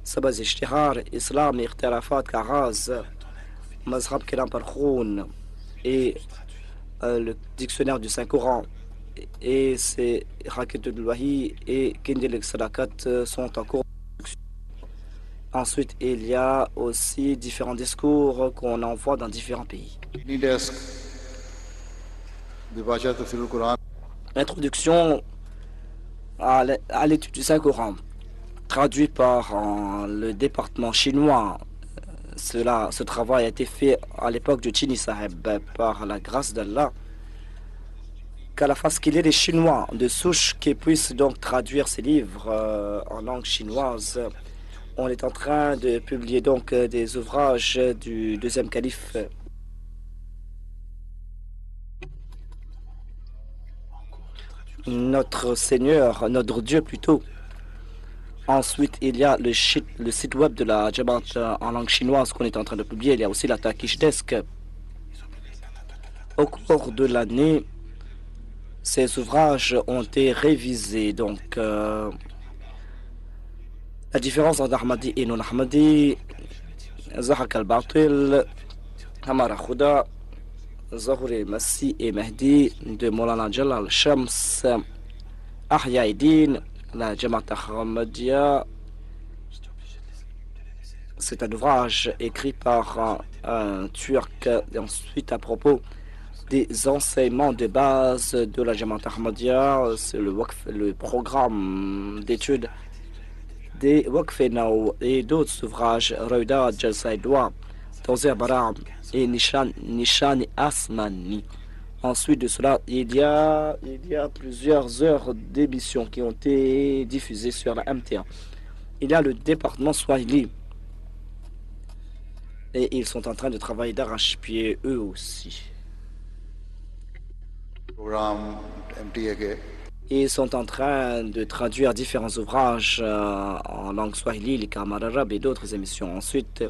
Sabaz Ishtihar, Islam, Ikhtarafat Karaz, Mazhab Kiram Parkhoun et le dictionnaire du Saint-Coran. Et c'est Raketul Wahi et Kindil Sadakat sont en cours. Ensuite, il y a aussi différents discours qu'on envoie dans différents pays. Introduction à l'étude du Saint-Coran, traduit par le département chinois. Ce travail a été fait à l'époque de Chini Saheb par la grâce d'Allah. Qu'à la face qu'il y ait des Chinois de souche qui puissent donc traduire ces livres en langue chinoise. On est en train de publier donc des ouvrages du deuxième calife. Notre Seigneur, notre Dieu plutôt. Ensuite, il y a le site web de la Jamaat en langue chinoise qu'on est en train de publier. Il y a aussi la Turkish Desk. Au cours de l'année, ces ouvrages ont été révisés. Donc, la différence entre Ahmadi et non-Ahmadi, Zahak al-Batil, Hamara Khuda, Zahuri Massi et Mahdi de Moulana Jalal Shams, Ahya Eddin, la Jamaat Ahmadiyya. C'est un ouvrage écrit par un Turc. Et ensuite, à propos des enseignements de base de la Jamaat Ahmadiyya, c'est le programme d'études des Waqfenao et d'autres ouvrages, Rauda, Jalsaïdoua, Tawzir Baram et Nishani Asmani. Ensuite de cela, il y a plusieurs heures d'émissions qui ont été diffusées sur la MTA. Il y a le département Swahili. Et ils sont en train de travailler d'arrache-pied eux aussi. Programme MTA. Ils sont en train de traduire différents ouvrages en langue swahili, les Kamar arabes et d'autres émissions. Ensuite,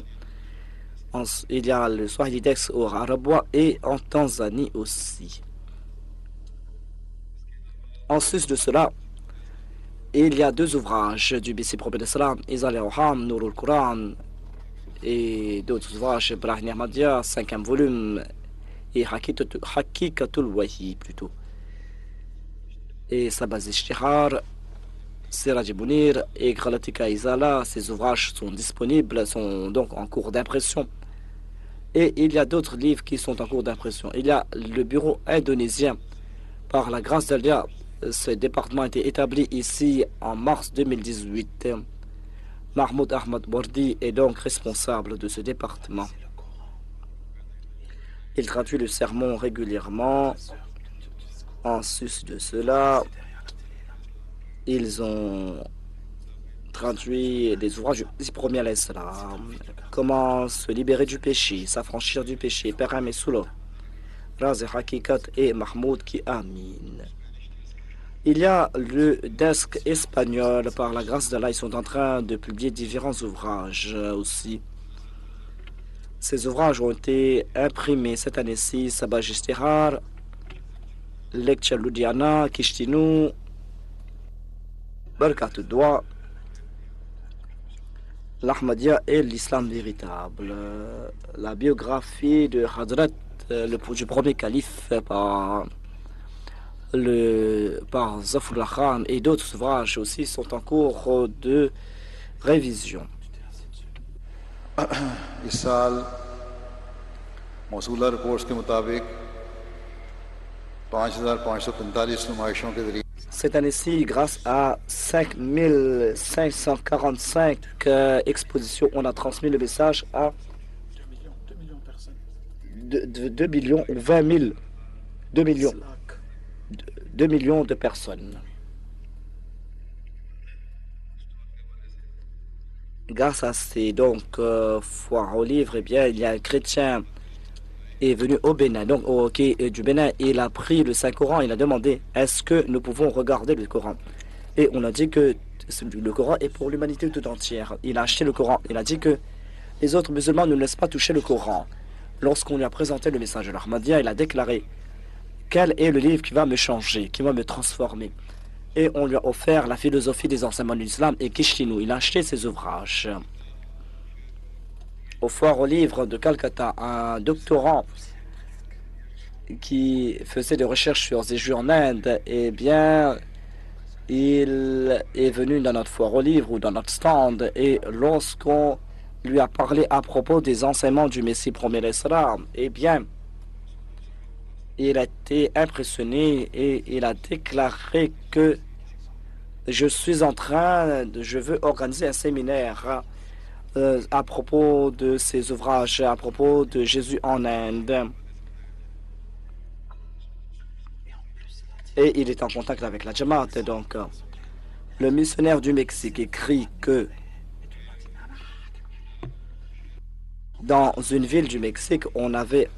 il y a le Swahili Dex au Arabois et en Tanzanie aussi. En sus de cela, il y a deux ouvrages du BC Prophète d'Islam, Izal al-Oham, Nourul Quran et d'autres ouvrages, Brahni Ahmadiyya, 5e volume, et Hakikatul Wahi plutôt. Et Sabaz Ishtihar, Siraj Mounir et Gralatika Izala, ces ouvrages sont disponibles, sont donc en cours d'impression. Et il y a d'autres livres qui sont en cours d'impression. Il y a le bureau indonésien. Par la grâce d'Allah, ce département a été établi ici en mars 2018. Mahmoud Ahmad Bordi est donc responsable de ce département. Il traduit le sermon régulièrement. En sus de cela, ils ont traduit des ouvrages du premier à l'Islam. Comment se libérer du péché, s'affranchir du péché, Peram et Soulo, Razi Hakikat et Mahmoud Ki Amin. Il y a le desk espagnol, par la grâce d'Allah, ils sont en train de publier différents ouvrages aussi. Ces ouvrages ont été imprimés cette année-ci, Sabaj Istihar, Lecture Ludiana, Kishtinu, Barkat Doua, l'Ahmadiyya et l'Islam véritable. La biographie de Hadrat, du premier calife par Zafrullah Khan et d'autres ouvrages aussi sont en cours de révision. इस साल मौसूला रिपोर्ट्स के मुताबिक 5,545 नुमाइशों के जरिए Cette année-ci, grâce à 5545 expositions, on a transmis le message à 2 millions ou 20 000, 2 millions, 2 millions de personnes. Grâce à ces foires aux livres, eh bien, il y a un chrétien est venu au Bénin, donc au quai du Bénin, et il a pris le Saint-Coran, il a demandé est-ce que nous pouvons regarder le Coran. Et on a dit que le Coran est pour l'humanité tout entière. Il a acheté le Coran, il a dit que les autres musulmans ne laissent pas toucher le Coran. Lorsqu'on lui a présenté le message de l'Ahmadiyya, il a déclaré quel est le livre qui va me changer, qui va me transformer. Et on lui a offert la philosophie des enseignements de l'islam et Kishkinu. Il a acheté ses ouvrages. Au foire aux livres de Calcutta, un doctorant qui faisait des recherches sur ces jeux en Inde, eh bien, il est venu dans notre foire aux livres ou dans notre stand, et lorsqu'on lui a parlé à propos des enseignements du Messie premier l'Islam, eh bien, il a été impressionné et il a déclaré que je veux organiser un séminaire à propos de ces ouvrages, à propos de Jésus en Inde. Et il est en contact avec la Jamaat. Donc, le missionnaire du Mexique écrit que dans une ville du Mexique, on avait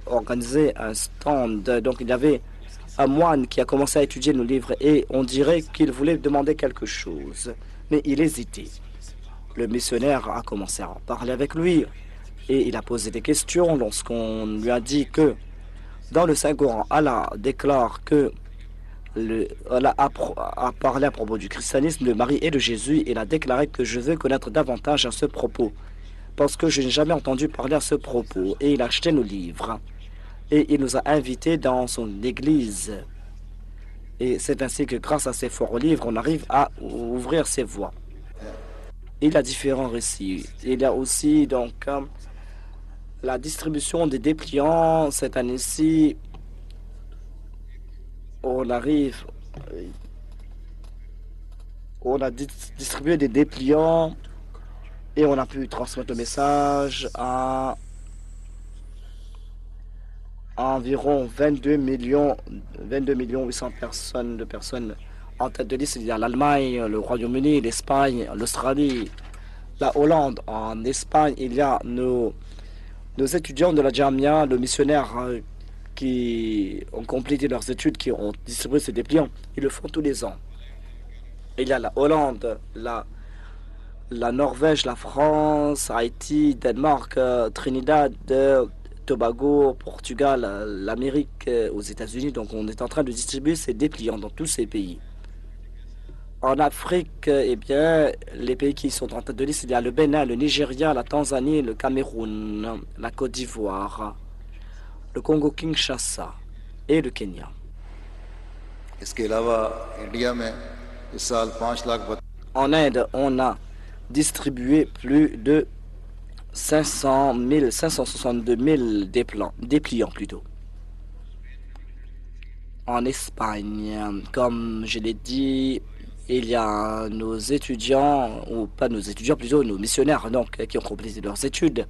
organisé un stand. Donc, il y avait un moine qui a commencé à étudier nos livres et on dirait qu'il voulait demander quelque chose, mais il hésitait. Le missionnaire a commencé à en parler avec lui et il a posé des questions lorsqu'on lui a dit que dans le Saint-Coran, Allah déclare que Allah a parlé à propos du christianisme, de Marie et de Jésus. Il a déclaré que je veux connaître davantage à ce propos parce que je n'ai jamais entendu parler à ce propos. Et il a acheté nos livres et il nous a invités dans son église. Et c'est ainsi que grâce à ces forts livres, on arrive à ouvrir ses voies. Il y a différents récits. Il y a aussi donc la distribution des dépliants. Cette année-ci, on a distribué des dépliants et on a pu transmettre le message à environ 22 millions 800 personnes. En tête de liste, il y a l'Allemagne, le Royaume-Uni, l'Espagne, l'Australie, la Hollande. En Espagne, il y a nos étudiants de la Jamia, le missionnaire qui ont complété leurs études, qui ont distribué ces dépliants. Ils le font tous les ans. Il y a la Hollande, la Norvège, la France, Haïti, Danemark, Trinidad, Tobago, Portugal, l'Amérique, aux États-Unis. Donc on est en train de distribuer ces dépliants dans tous ces pays. En Afrique, eh bien, les pays qui sont en tête de liste, il y a le Bénin, le Nigeria, la Tanzanie, le Cameroun, la Côte d'Ivoire, le Congo-Kinshasa et le Kenya. En Inde, on a distribué plus de 562 000 dépliants plutôt. En Espagne, comme je l'ai dit, il y a nos étudiants, ou pas nos étudiants, plutôt nos missionnaires donc, qui ont complété leurs études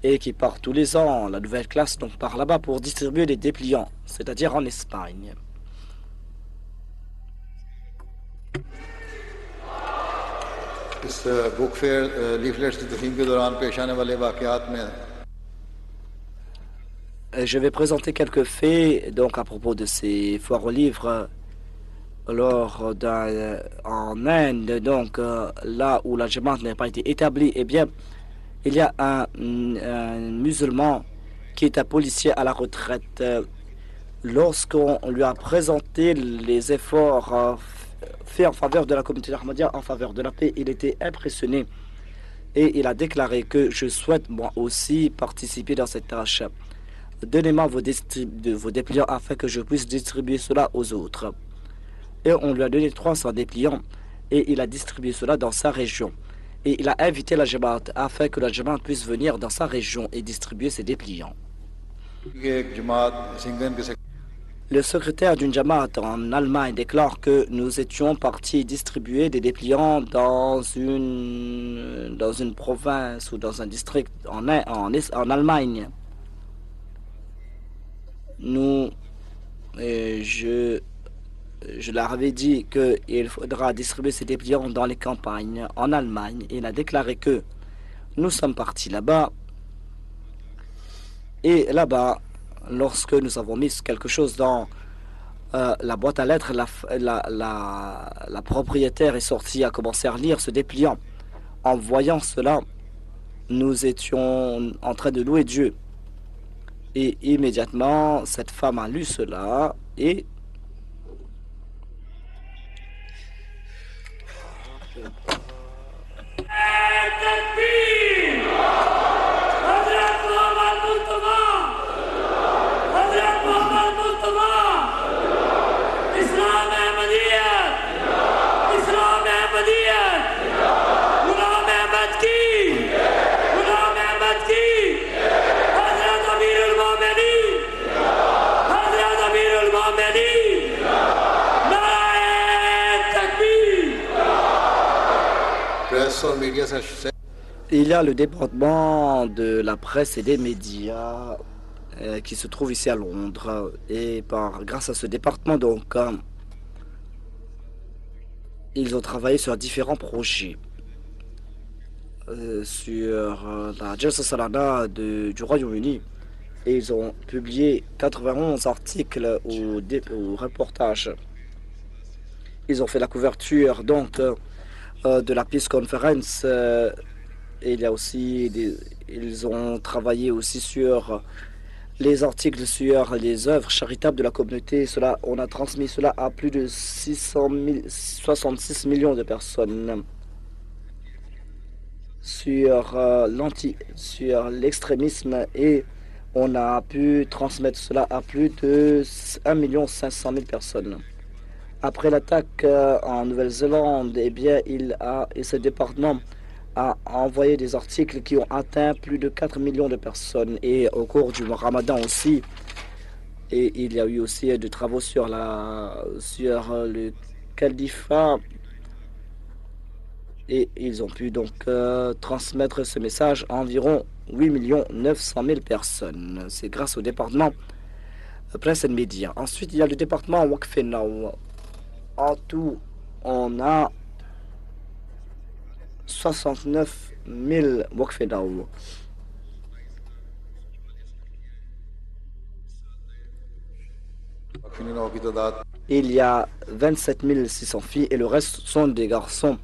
et qui partent tous les ans, la nouvelle classe donc par là-bas pour distribuer des dépliants, c'est-à-dire en Espagne. Je vais présenter quelques faits donc à propos de ces foires aux livres. En Inde, donc là où la Jamaat n'a pas été établie, eh bien, il y a un musulman qui est un policier à la retraite. Lorsqu'on lui a présenté les efforts faits en faveur de la communauté ahmadiyya, en faveur de la paix, il était impressionné et il a déclaré que je souhaite moi aussi participer dans cette tâche. Donnez-moi vos dépliants afin que je puisse distribuer cela aux autres. Et on lui a donné 300 dépliants et il a distribué cela dans sa région. Et il a invité la Jamaat afin que la Jamaat puisse venir dans sa région et distribuer ses dépliants. Le secrétaire d'une Jamaat en Allemagne déclare que nous étions partis distribuer des dépliants dans une province ou dans un district en Allemagne. Je leur avais dit qu'il faudra distribuer ces dépliants dans les campagnes en Allemagne. Il a déclaré que nous sommes partis là-bas. Et là-bas, lorsque nous avons mis quelque chose dans la boîte à lettres, la propriétaire est sortie, a commencé à lire ce dépliant. En voyant cela, nous étions en train de louer Dieu. Et immédiatement, cette femme a lu cela et il y a le département de la presse et des médias qui se trouve ici à Londres. Et grâce à ce département, donc, ils ont travaillé sur différents projets. Sur la Jalsa Salana du Royaume-Uni. Et ils ont publié 91 articles ou reportages. Ils ont fait la couverture donc de la Peace Conference. Et il y a aussi ils ont travaillé aussi sur les articles sur les œuvres charitables de la communauté. On a transmis cela à plus de 66 millions de personnes. Sur l'extrémisme, et on a pu transmettre cela à plus de 1 500 000 personnes. Après l'attaque en Nouvelle-Zélande, eh bien, ce département a envoyé des articles qui ont atteint plus de 4 millions de personnes. Et au cours du Ramadan aussi, et il y a eu aussi des travaux sur le califat. Et ils ont pu donc transmettre ce message à environ 8 900 000 personnes. C'est grâce au département presse et médias. Ensuite, il y a le département Wakfenau. En tout, on a 69 000 Wakfenau. Il y a 27 600 filles et le reste sont des garçons.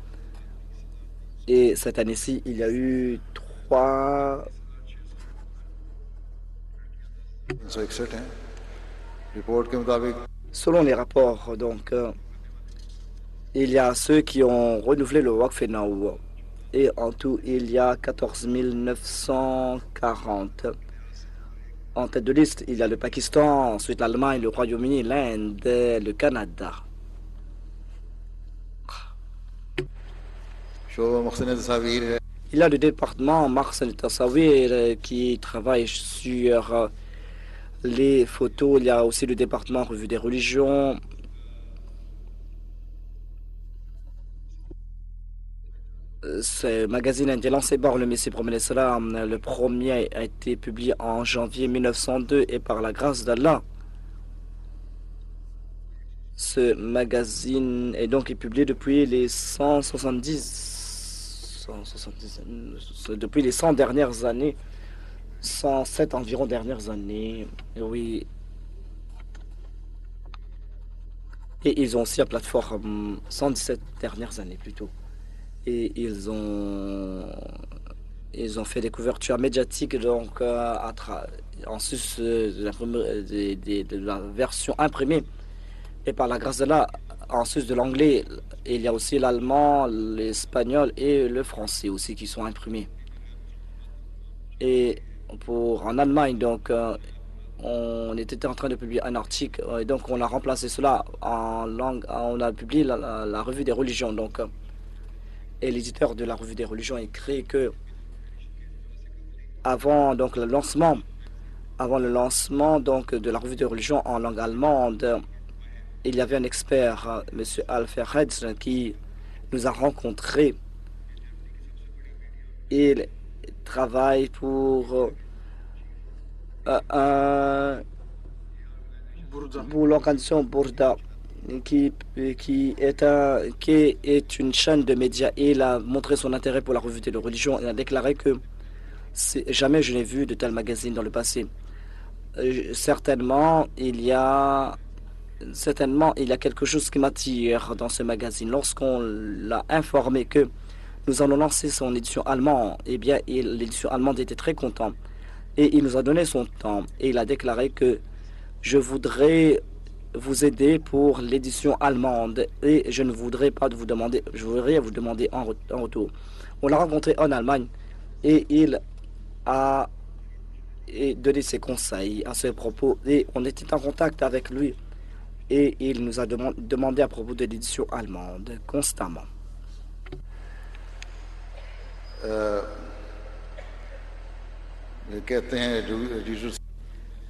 Et cette année-ci, il y a eu 3... Selon les rapports, donc, il y a ceux qui ont renouvelé le Wakfenau. Et en tout, il y a 14 940. En tête de liste, il y a le Pakistan, ensuite l'Allemagne, le Royaume-Uni, l'Inde, le Canada. Il y a le département Mars Tasawir qui travaille sur les photos. Il y a aussi le département Revue des religions. Ce magazine a été lancé par le Messie Promet Salam. Le premier a été publié en janvier 1902 et par la grâce d'Allah, ce magazine est donc publié depuis les 100 dernières années, 107 environ dernières années, oui. Et ils ont aussi la plateforme 117 dernières années plutôt. Et ils ont fait des couvertures médiatiques donc en sus de la version imprimée. Et par la grâce de là, en sus de l'anglais, il y a aussi l'allemand, l'espagnol et le français aussi qui sont imprimés. Et en Allemagne, donc, on était en train de publier un article, et donc on a remplacé cela en langue, on a publié la revue des religions. Donc, Et l'éditeur de la revue des religions écrit que avant donc le lancement donc de la revue des religions en langue allemande, il y avait un expert, M. Al-Ferhedj, qui nous a rencontrés. Il travaille pour l'organisation Bourda, qui est une chaîne de médias. Et il a montré son intérêt pour la revue des religions. Il a déclaré que jamais je n'ai vu de tel magazine dans le passé. Certainement, il y a quelque chose qui m'attire dans ce magazine. Lorsqu'on l'a informé que nous allons lancer son édition allemande, eh bien, l'édition allemande était très content. Et il nous a donné son temps. Et il a déclaré que je voudrais vous aider pour l'édition allemande. Et je ne voudrais pas vous demander, je voudrais vous demander en retour. On l'a rencontré en Allemagne et il a donné ses conseils à ce propos. Et on était en contact avec lui. Et il nous a demandé à propos de l'édition allemande constamment.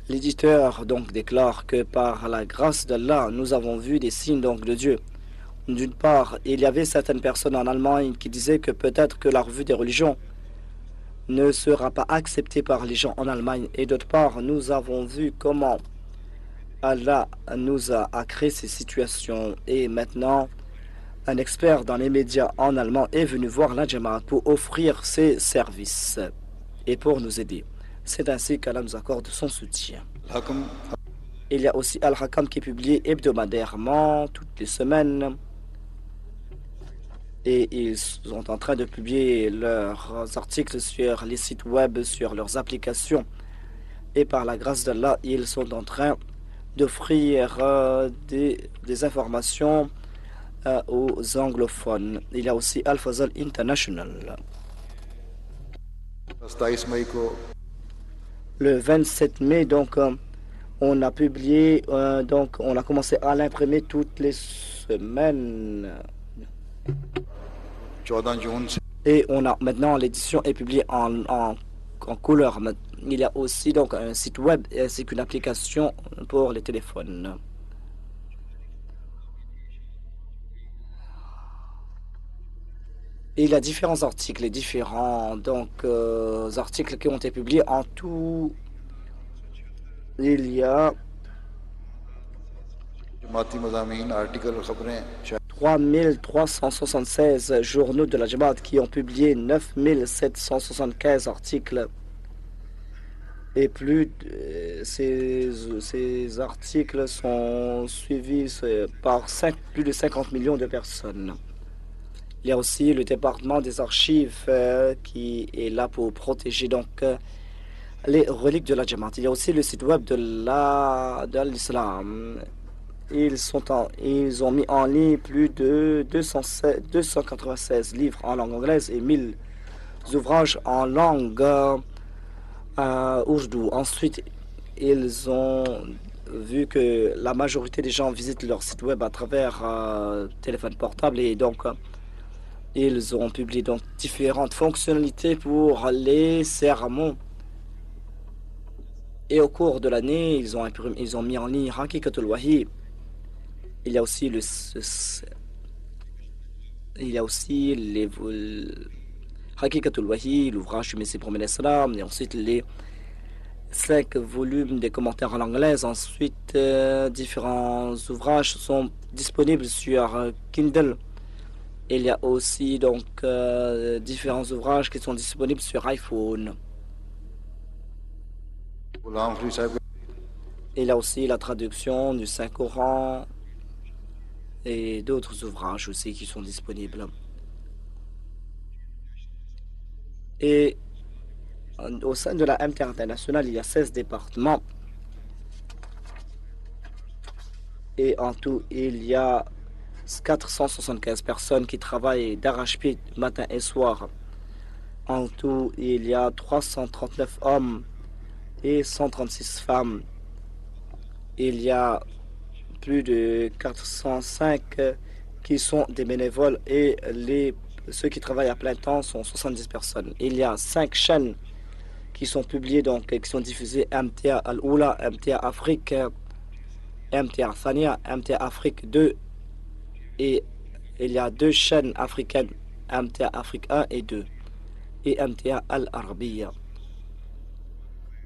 L'éditeur donc déclare que par la grâce d'Allah, nous avons vu des signes donc de Dieu. D'une part, il y avait certaines personnes en Allemagne qui disaient que peut-être que la revue des religions ne sera pas acceptée par les gens en Allemagne. Et d'autre part, nous avons vu comment Allah nous a créé ces situations. Et maintenant, un expert dans les médias en allemand est venu voir la Jamaat pour offrir ses services et pour nous aider. C'est ainsi qu'Allah nous accorde son soutien. Il y a aussi Al-Hakam qui est publié hebdomadairement, toutes les semaines. Et ils sont en train de publier leurs articles sur les sites web, sur leurs applications. Et par la grâce d'Allah, ils sont en train d'offrir des informations aux anglophones. Il y a aussi Al-Fazal International. Le 27 mai, donc, on a publié, donc, on a commencé à l'imprimer toutes les semaines. Et on a maintenant l'édition est publiée en couleur. Il y a aussi donc un site web ainsi qu'une application pour les téléphones. Il y a différents articles et différents articles qui ont été publiés. En tout, il y a 3376 journaux de la Jamaat qui ont publié 9775 articles. Et ces articles sont suivis par plus de 50 millions de personnes. Il y a aussi le département des archives qui est là pour protéger donc les reliques de la Jamaat. Il y a aussi le site web de l'islam. Ils ont mis en ligne plus de 296 livres en langue anglaise et 1000 ouvrages en langue ourdou. Ensuite, ils ont vu que la majorité des gens visitent leur site web à travers téléphone portable et donc ils ont publié donc différentes fonctionnalités pour les sermons. Et au cours de l'année, ils ont mis en ligne Hakikatul Wahi. Il y a aussi les Hakikatul Wahi, l'ouvrage du Messie promet l'Islam, et ensuite les 5 volumes des commentaires en anglais. Ensuite, différents ouvrages sont disponibles sur Kindle. Il y a aussi donc différents ouvrages qui sont disponibles sur iPhone. Il y a aussi la traduction du Saint-Coran et d'autres ouvrages aussi qui sont disponibles. Et au sein de la MT internationale, il y a 16 départements. Et en tout, il y a 475 personnes qui travaillent d'arrache-pied matin et soir. En tout, il y a 339 hommes et 136 femmes. Il y a plus de 405 qui sont des bénévoles et les ceux qui travaillent à plein temps sont 70 personnes. Il y a 5 chaînes qui sont publiées, donc qui sont diffusées, MTA Al-Oula, MTA Afrique, MTA Thania, MTA Afrique 2, et il y a 2 chaînes africaines, MTA Afrique 1 et 2, et MTA Al-Arabiya.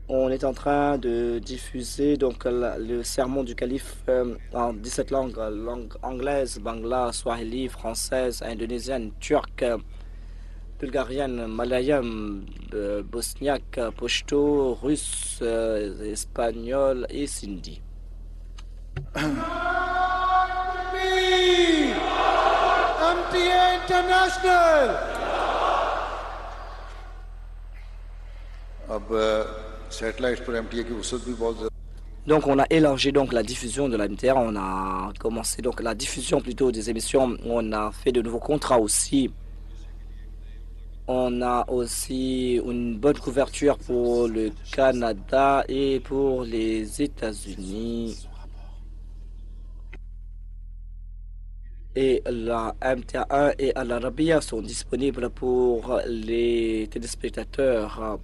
On est en train de diffuser donc le sermon du calife en 17 langues, langue anglaise, bangla, swahili, française, indonésienne, turque, bulgarienne, malayam, bosniaque, pashto, russe, espagnol et sindhi. MTA International. अब सैटेलाइट पर एमटीए की वसत भी बहुत ज़्यादा Donc on a élargi donc la diffusion de la MTR, on a commencé donc la diffusion plutôt des émissions, on a fait de nouveaux contrats aussi. On a aussi une bonne couverture pour le Canada et pour les États-Unis. Et la MTA1 et Al-Arabiya sont disponibles pour les téléspectateurs.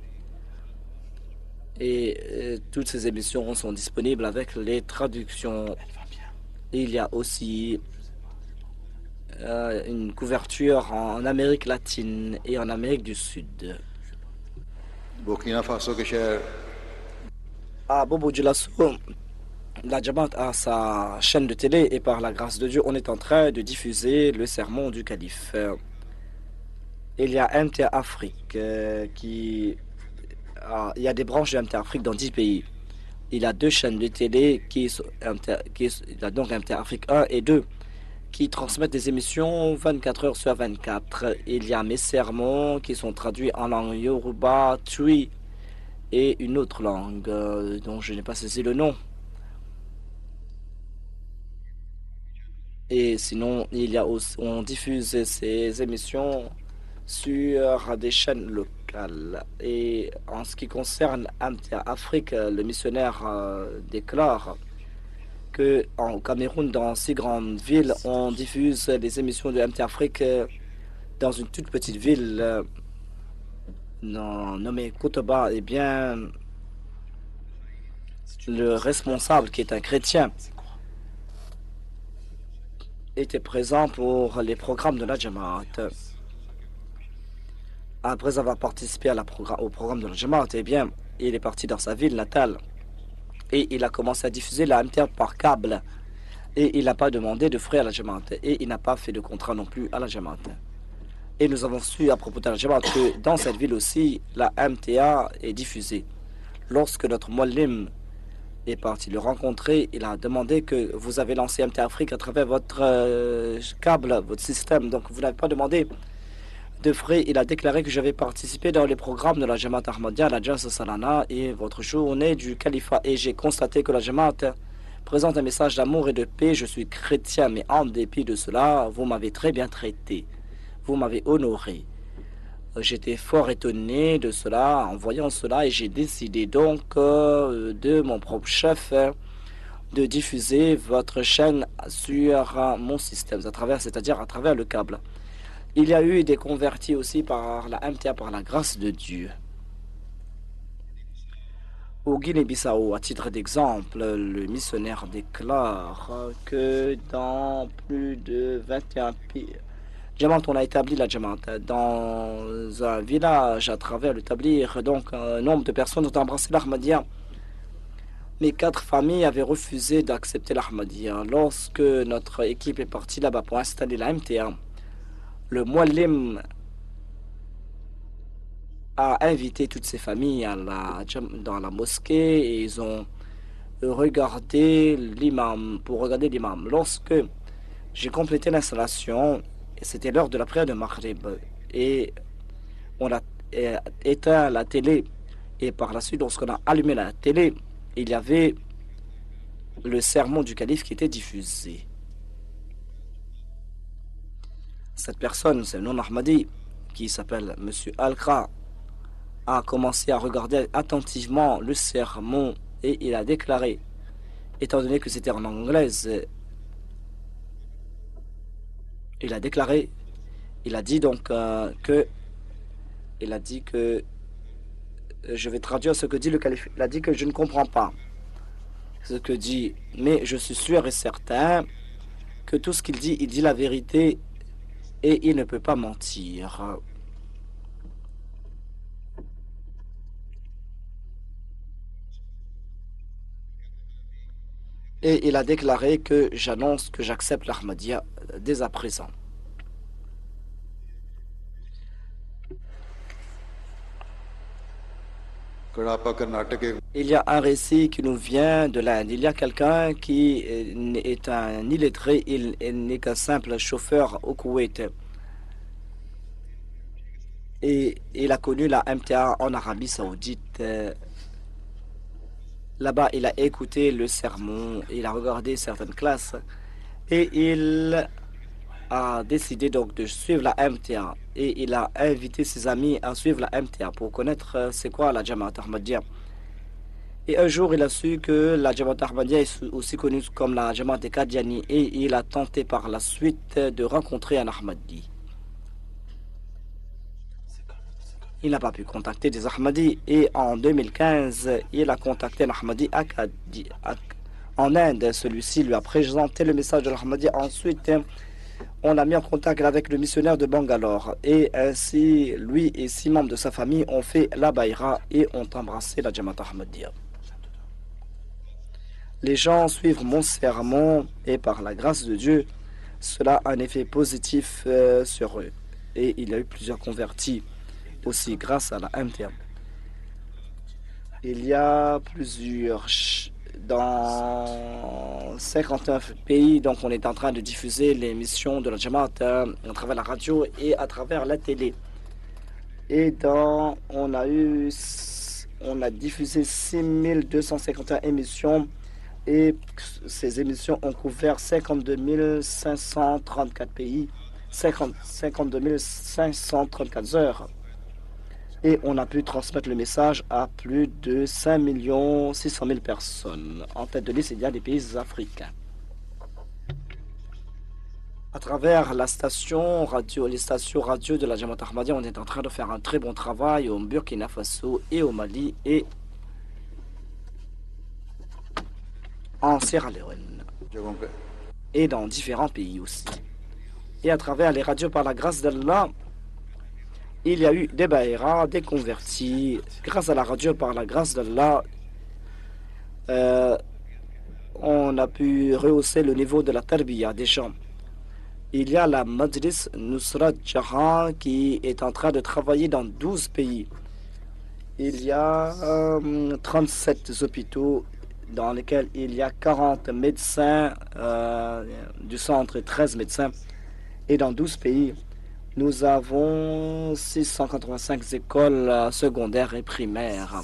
Et toutes ces émissions sont disponibles avec les traductions. Il y a aussi une couverture en Amérique latine et en Amérique du Sud. Burkina Faso के शहर À Bobo Dioulasso, la Jamaat a sa chaîne de télé et par la grâce de Dieu, on est en train de diffuser le sermon du calife. Il y a MTA Afrique il y a des branches de MTA Afrique dans 10 pays. Il y a 2 chaînes de télé il y a donc MTA Afrique 1 et 2 qui transmettent des émissions 24 heures sur 24. Il y a mes sermons qui sont traduits en langue Yoruba, Twi et une autre langue dont je n'ai pas saisi le nom. Et sinon, on diffuse ces émissions sur des chaînes locales. Et en ce qui concerne MTA Afrique, le missionnaire déclare qu'au Cameroun, dans 6 grandes villes, on diffuse les émissions de MTA Afrique dans une toute petite ville nommée Kotoba. Eh bien, le responsable, qui est un chrétien, était présent pour les programmes de la Jamaat. Après avoir participé au programme de la Jamaat, eh bien, il est parti dans sa ville natale et il a commencé à diffuser la MTA par câble. Et il n'a pas demandé de frais à la Jamaat. Et il n'a pas fait de contrat non plus à la Jamaat. Et nous avons su à propos de la Jamaat que dans cette ville aussi, la MTA est diffusée. Lorsque notre Mouallim est parti le rencontrer, il a demandé que vous avez lancé MTA Afrique à travers votre câble, votre système. Donc vous n'avez pas demandé de frais. Il a déclaré que j'avais participé dans les programmes de la Jamaat Ahmadiyya, la Jalsa Salana et votre journée du califat. Et j'ai constaté que la Jamaat présente un message d'amour et de paix. Je suis chrétien, mais en dépit de cela, vous m'avez très bien traité. Vous m'avez honoré. J'étais fort étonné de cela, en voyant cela, et j'ai décidé donc de mon propre chef de diffuser votre chaîne sur mon système, c'est-à-dire à travers le câble. Il y a eu des convertis aussi par la MTA, par la grâce de Dieu. Au Guinée-Bissau, à titre d'exemple, le missionnaire déclare que dans plus de 21 pays, Jamaat, on a établi la Jamaat dans un village à travers le tablir. Donc, un nombre de personnes ont embrassé l'Ahmadiyya. Mais 4 familles avaient refusé d'accepter l'Ahmadiyya. Lorsque notre équipe est partie là-bas pour installer la MTA, le Mouallim a invité toutes ces familles dans la mosquée et ils ont regardé l'imam, pour regarder l'imam. Lorsque j'ai complété l'installation, c'était l'heure de la prière de Maghrib et on a éteint la télé et par la suite, lorsqu'on a allumé la télé, il y avait le sermon du calife qui était diffusé. Cette personne, c'est un non-Ahmadi qui s'appelle M. Al-Kra, a commencé à regarder attentivement le sermon et il a déclaré, étant donné que c'était en anglaise, il a déclaré Il a dit donc que je vais traduire ce que dit le calife. Il a dit que je ne comprends pas ce que dit, mais je suis sûr et certain que tout ce qu'il dit, il dit la vérité et il ne peut pas mentir. Et il a déclaré que j'annonce que j'accepte l'Ahmadiyya dès à présent. कड़ापा कर्नाटक एक Il y a un récit qui nous vient de l'Inde. Il y a quelqu'un qui est un illettré, il n'est qu'un simple chauffeur au Koweït. Et il a connu la MTA en Arabie Saoudite. Là-bas, il a écouté le sermon, il a regardé certaines classes et il a décidé donc de suivre la MTA. Et il a invité ses amis à suivre la MTA pour connaître c'est quoi la Jamaat Ahmadiyya. Et un jour, il a su que la Jamaat Ahmadiyya est aussi connue comme la Jamaat des Qadiani et il a tenté par la suite de rencontrer un Ahmadi. Il n'a pas pu contacter des Ahmadis et en 2015, il a contacté un Ahmadi en Inde. Celui-ci lui a présenté le message de l'Ahmadi. Ensuite, on l'a mis en contact avec le missionnaire de Bangalore et ainsi, lui et 6 membres de sa famille ont fait la Baïra et ont embrassé la Jamaat Ahmadiyya. Les gens suivent mon sermon et par la grâce de Dieu, cela a un effet positif sur eux. Et il y a eu plusieurs convertis aussi grâce à la MTA. Il y a plusieurs dans 59 pays, donc on est en train de diffuser les missions de la Jamaat à travers la radio et à travers la télé. Et on a diffusé 6251 émissions et ces émissions ont couvert 52 534 pays, 52 534 heures. Et on a pu transmettre le message à plus de 5 600 000 personnes. En tête de liste, il y a des pays africains. À travers la station radio, les stations radio de la Jamaat Ahmadiyya, on est en train de faire un très bon travail au Burkina Faso et au Mali et en Sierra Leone जगहों पे et dans différents pays aussi. Et à travers les radios, par la grâce d'Allah, il y a eu des baïras, des convertis. Grâce à la radio, par la grâce d'Allah, on a pu rehausser le niveau de la tarbiya des gens. Il y a la Majlis Nusrat Jahan qui est en train de travailler dans 12 pays. Il y a 37 hôpitaux dans lesquels il y a 40 médecins du centre et 13 médecins. Et dans 12 pays, nous avons 685 écoles secondaires et primaires,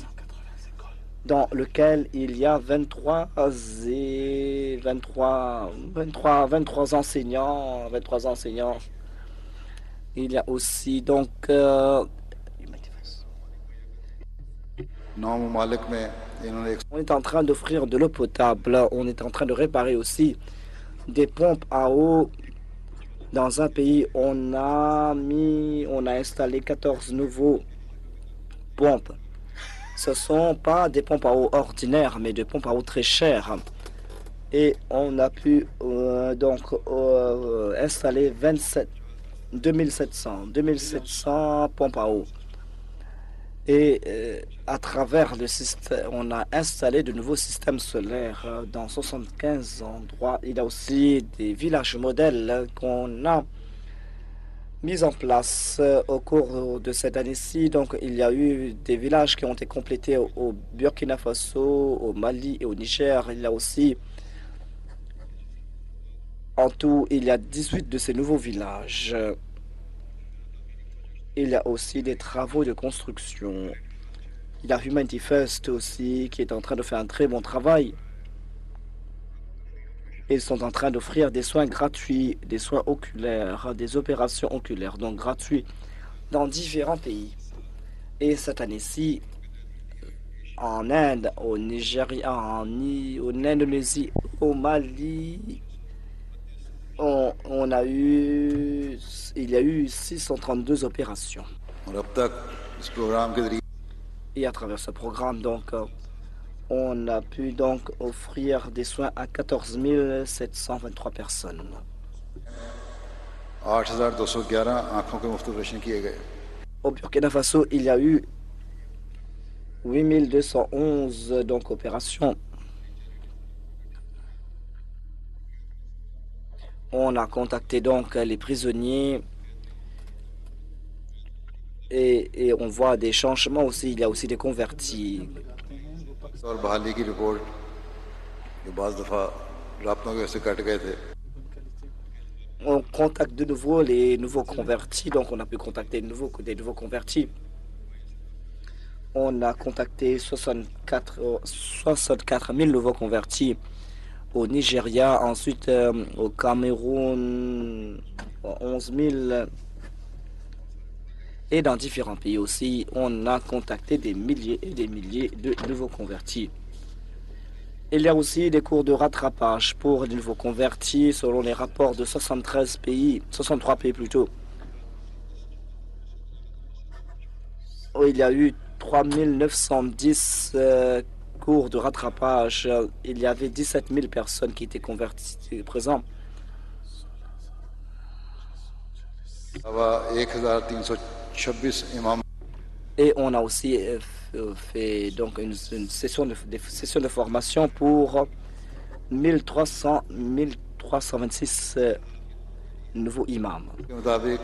dans lesquelles il y a 23 enseignants. Il y a aussi donc 9 ममालिक में इन्होंने on est en train d'offrir de l'eau potable. On est en train de réparer aussi des pompes à eau. Dans un pays, on a installé 14 nouveaux pompes. Ce ne sont pas des pompes à eau ordinaires, mais des pompes à eau très chères. Et on a pu installer 2700 pompes à eau. Et à travers le système, on a installé de nouveaux systèmes solaires dans 75 endroits. Il y a aussi des villages modèles qu'on a mis en place au cours de cette année-ci. Donc, il y a eu des villages qui ont été complétés au Burkina Faso, au Mali et au Niger. Il y a aussi, en tout, il y a 18 de ces nouveaux villages. Il y a aussi des travaux de construction. Il y a Humanity First aussi qui est en train de faire un très bon travail. Ils sont en train d'offrir des soins gratuits, des soins oculaires, des opérations oculaires, donc gratuits, dans différents pays. Et cette année-ci, en Inde, au Nigeria, en Indonésie, au Mali, il il y a eu 632 opérations. और अब तक इस प्रोग्राम के जरिए Et à travers ce programme, donc, on a pu donc offrir des soins à 14 723 personnes. 8,211 आंखों के मुफ्त ऑपरेशन किए गए। Au Burkina Faso, il y a eu 8211 donc, opérations. On a contacté donc les prisonniers et on voit des changements aussi. Il y a aussi des convertis. और बहाली की रिपोर्ट जो बाज़ दफ़ा राब्तों की वजह से कट गए थे, On contacte de nouveau les nouveaux convertis. Donc, on a pu contacter des nouveaux convertis. On a contacté 64 000 nouveaux convertis au Nigeria. Ensuite, au Cameroun, 11 000. Et dans différents pays aussi, on a contacté des milliers et des milliers de nouveaux convertis. Il y a aussi des cours de rattrapage pour les nouveaux convertis selon les rapports de 63 pays plutôt. Où il y a eu 3910 cours de rattrapage. Il y avait 17 000 personnes qui étaient converties présentes. अब 1326 इमाम Et on a aussi fait donc une session de formation pour 1326 nouveaux imams. के मुताबिक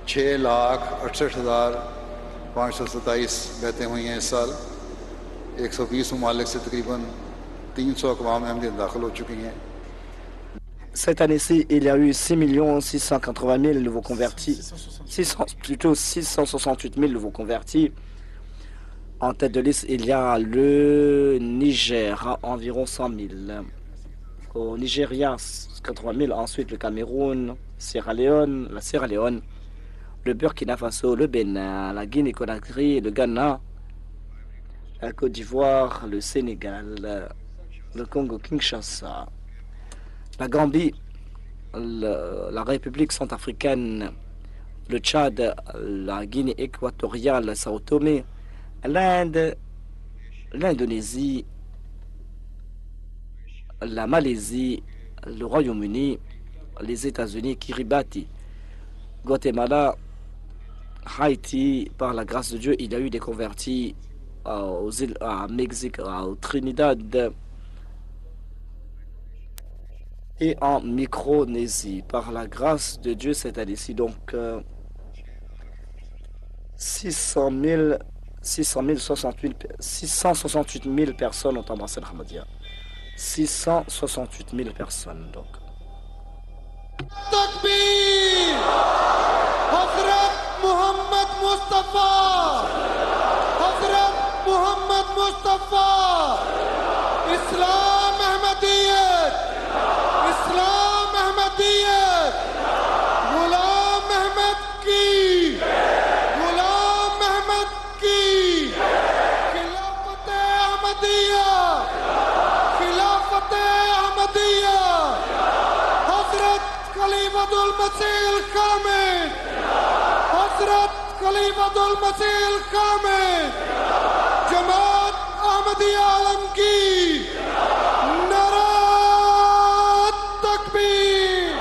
6,68,527 बैतें हुई हैं इस साल। 120 ममालिक से तकरीबन 300 अक़वाम अहमदियत दाखिल हो चुकी हैं। Cette année-ci, il y a eu 6 680 000 nouveaux convertis, 668 000 nouveaux convertis. En tête de liste, il y a le Niger, environ 100 000. Au Nigeria, 80 000. Ensuite, le Cameroun, la Sierra Leone, le Burkina Faso, le Bénin, la Guinée-Conakry, le Ghana, la Côte d'Ivoire, le Sénégal, le Congo-Kinshasa, la Gambie, la République centrafricaine, le Tchad, la Guinée équatoriale, Sao Tomé, l'Inde, l'Indonésie, la Malaisie, le Royaume-Uni, les États-Unis, Kiribati, Guatemala, Haïti. Par la grâce de Dieu, il y a eu des convertis aux îles, à Mexique, au Trinidad et en Micronésie. Par la grâce de Dieu, cette année-ci, donc 668 000 personnes ont embrassé l'Ahmadiyya. 668 000 personnes, donc. Takbir! Hazrat Muhammad Mustafa! Hazrat Muhammad Mustafa! Islam Ahmadiyyat! Islam Ahmadiyyat! Ghulam Ahmad ki! Ghulam Ahmad ki! Khilafat Ahmadiyya! Khilafat Ahmadiyya! Hazrat Khalifatul Masih al-Kamil! Hazrat Khalifatul Masih al-Kamil! Jamaat Ahmadiyya Alamgir! Nara Takbir!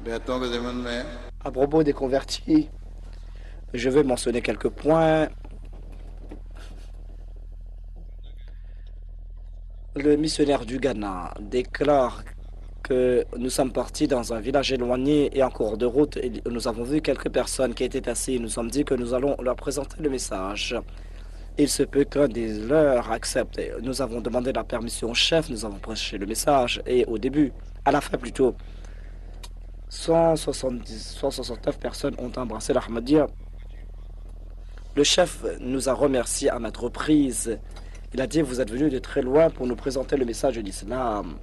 बैतों के ज़िमन में À propos des convertis, je vais mentionner quelques points. Le missionnaire du Ghana déclare que nous sommes partis dans un village éloigné et en cours de route, et nous avons vu quelques personnes qui étaient assises. Nous sommes dit que nous allons leur présenter le message. Il se peut qu'un des leurs accepte. Nous avons demandé la permission au chef, nous avons prêché le message et au début, à la fin plutôt, 169 personnes ont embrassé l'Ahmadiyya. Le chef nous a remerciés à maintes reprises. Il a dit, vous êtes venus de très loin pour nous présenter le message de l'islam.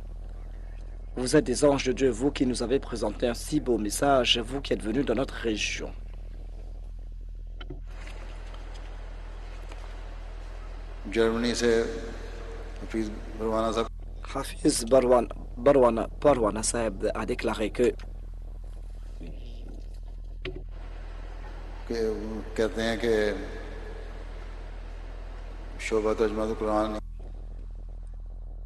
Vous êtes des anges de Dieu, vous qui nous avez présenté un si beau message, vous qui êtes venus dans notre région. Germany से हफीज बरवाना साहब Hafiz Barwana Saeb a déclaré que कहते हैं कि शोबा तर्जुमा Quran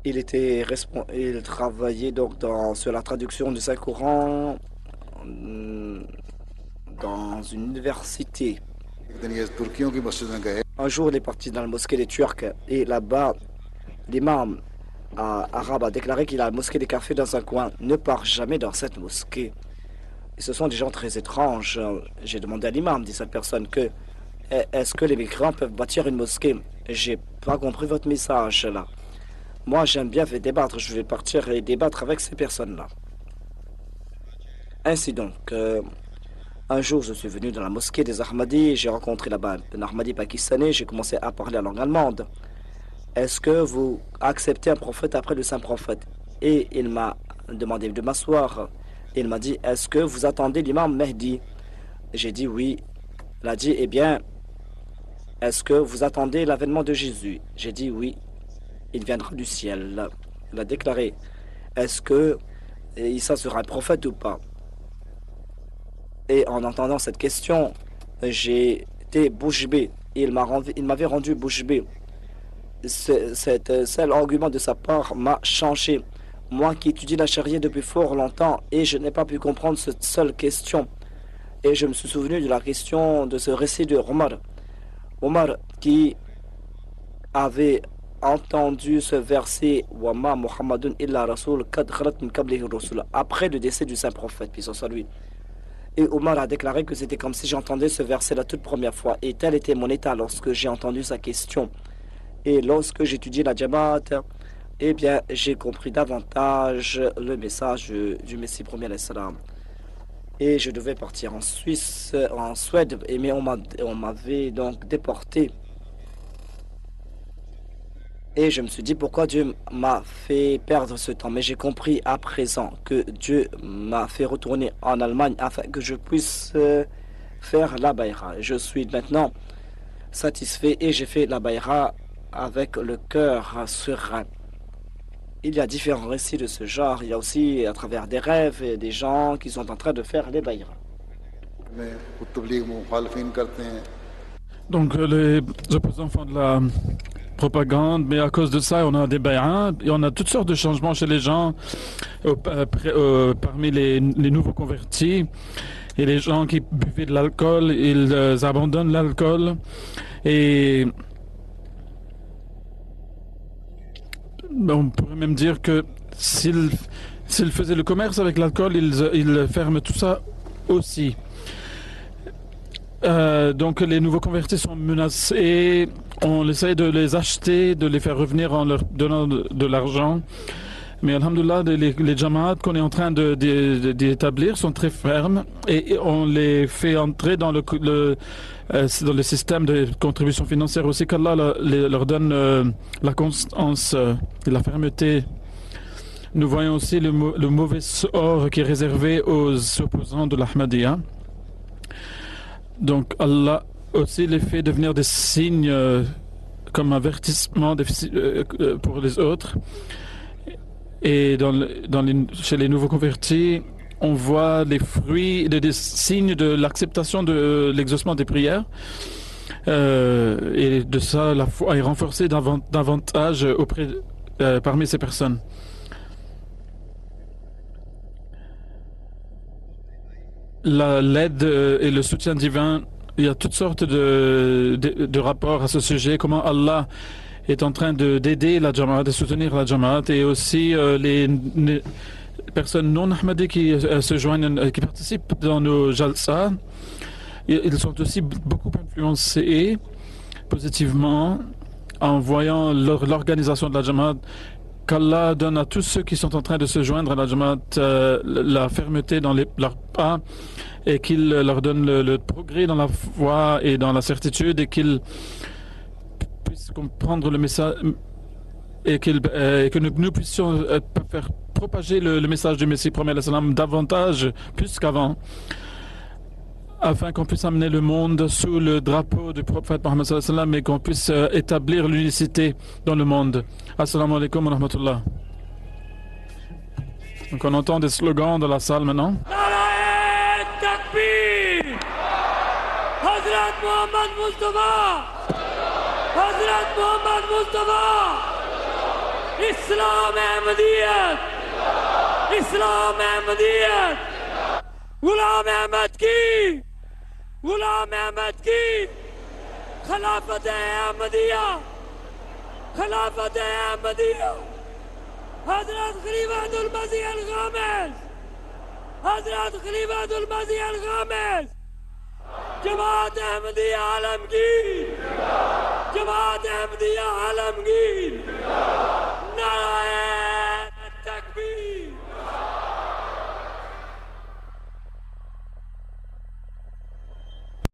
il travaillait donc sur la traduction du Saint-Coran dans une université. एक दिन ये तुर्कियों की मस्जिद में गए Un jour, il est parti dans la mosquée des Turcs et là-bas, l'imam arabe a déclaré qu'il a la mosquée des cafés dans un coin. Ne pars jamais dans cette mosquée. Et ce sont des gens très étranges. J'ai demandé à l'imam, dit cette personne, que est-ce que les migrants peuvent bâtir une mosquée? J'ai pas compris votre message là. Moi, j'aime bien débattre. Je vais partir et débattre avec ces personnes-là. Ainsi donc, un jour, je suis venu dans la mosquée des Ahmadis. J'ai rencontré là-bas un Ahmadi pakistanais. J'ai commencé à parler en langue allemande. Est-ce que vous acceptez un prophète après le saint prophète? Et il m'a demandé de m'asseoir. Il m'a dit, est-ce que vous attendez l'imam Mehdi? J'ai dit oui. Il a dit, eh bien, est-ce que vous attendez l'avènement de Jésus? J'ai dit oui. Il viendra du ciel. Il a déclaré, est-ce que Issa sera un prophète ou pas? Et en entendant cette question, j'ai été bouche bée. Il m'avait rendu bouche bée. Cet seul argument de sa part m'a changé. Moi qui étudie la charia depuis fort longtemps et je n'ai pas pu comprendre cette seule question. Et je me suis souvenu de la question de ce récit de Omar. Omar qui avait entendu ce verset Wama Muhammadun illa Rasul kad khalat min qablihi rusul après le décès du saint prophète, puis soit lui. Et Omar a déclaré que c'était comme si j'entendais ce verset la toute première fois. Et tel était mon état lorsque j'ai entendu sa question. Et lorsque j'étudiais la Jamaat, eh bien, j'ai compris davantage le message du Messie premier salam. Et je devais partir en Suède, mais on m'avait donc déporté. Et je me suis dit pourquoi Dieu m'a fait perdre ce temps. Mais j'ai compris à présent que Dieu m'a fait retourner en Allemagne afin que je puisse faire la Bayra. Je suis maintenant satisfait et j'ai fait la Bayra avec le cœur serein. Il y a différents récits de ce genre. Il y a aussi à travers des rêves des gens qui sont en train de faire les Bayra. Donc les opposants font de la propagande, mais à cause de ça, on a des bay'as et on a toutes sortes de changements chez les gens, parmi les nouveaux convertis et les gens qui buvaient de l'alcool, ils abandonnent l'alcool et on pourrait même dire que s'ils faisaient le commerce avec l'alcool, ils ferment tout ça aussi. Donc les nouveaux convertis sont menacés, on essaie de les acheter, de les faire revenir en leur donnant de l'argent. Mais alhamdoulilah, les jamaat qu'on est en train d'établir sont très fermes et on les fait entrer dans le système de contribution financière aussi, qu'Allah leur donne la constance et la fermeté. Nous voyons aussi le mauvais sort qui est réservé aux opposants de l'Ahmadiyya. Donc Allah aussi les fait devenir des signes comme avertissement pour les autres. Et chez les nouveaux convertis, on voit les fruits, des signes de l'acceptation de l'exaucement des prières. Et de ça, la foi est renforcée davantage parmi ces personnes. L'aide et le soutien divin, il y a toutes sortes de rapports à ce sujet, comment Allah est en train d'aider la Jamaat, de soutenir la Jamaat, et aussi les personnes non ahmadis qui se joignent, qui participent dans nos jalsa. Ils sont aussi beaucoup influencés positivement en voyant l'organisation de la Jamaat. Qu'Allah donne à tous ceux qui sont en train de se joindre à la Jamaat la fermeté dans leurs pas et qu'il leur donne le progrès dans la foi et dans la certitude et qu'ils puissent comprendre le message et que nous puissions faire propager le message du Messie premier salam davantage, plus qu'avant. afin qu'on puisse amener le monde sous le drapeau du prophète Mohammed sallallahu alayhi wa sallam et qu'on puisse établir l'unicité dans le monde. Assalamu alaikum wa rahmatullah. Donc on entend des slogans dans la salle maintenant. नाराए तकबीर हजरत मोहम्मद मुस्तफा हजरत मोहम्मद मुस्तफा इस्लाम अहमदियत इस्लाम अहमदियत गुलाम अहमद की खिलाफत अहमदिया खिलाफत अहमदिया حضرت خلیفۃ المسیح الخامس حضرت خلیفۃ المسیح الخامس جماعت احمدیہ عالمگیر جماعت احمدیہ عالمگیر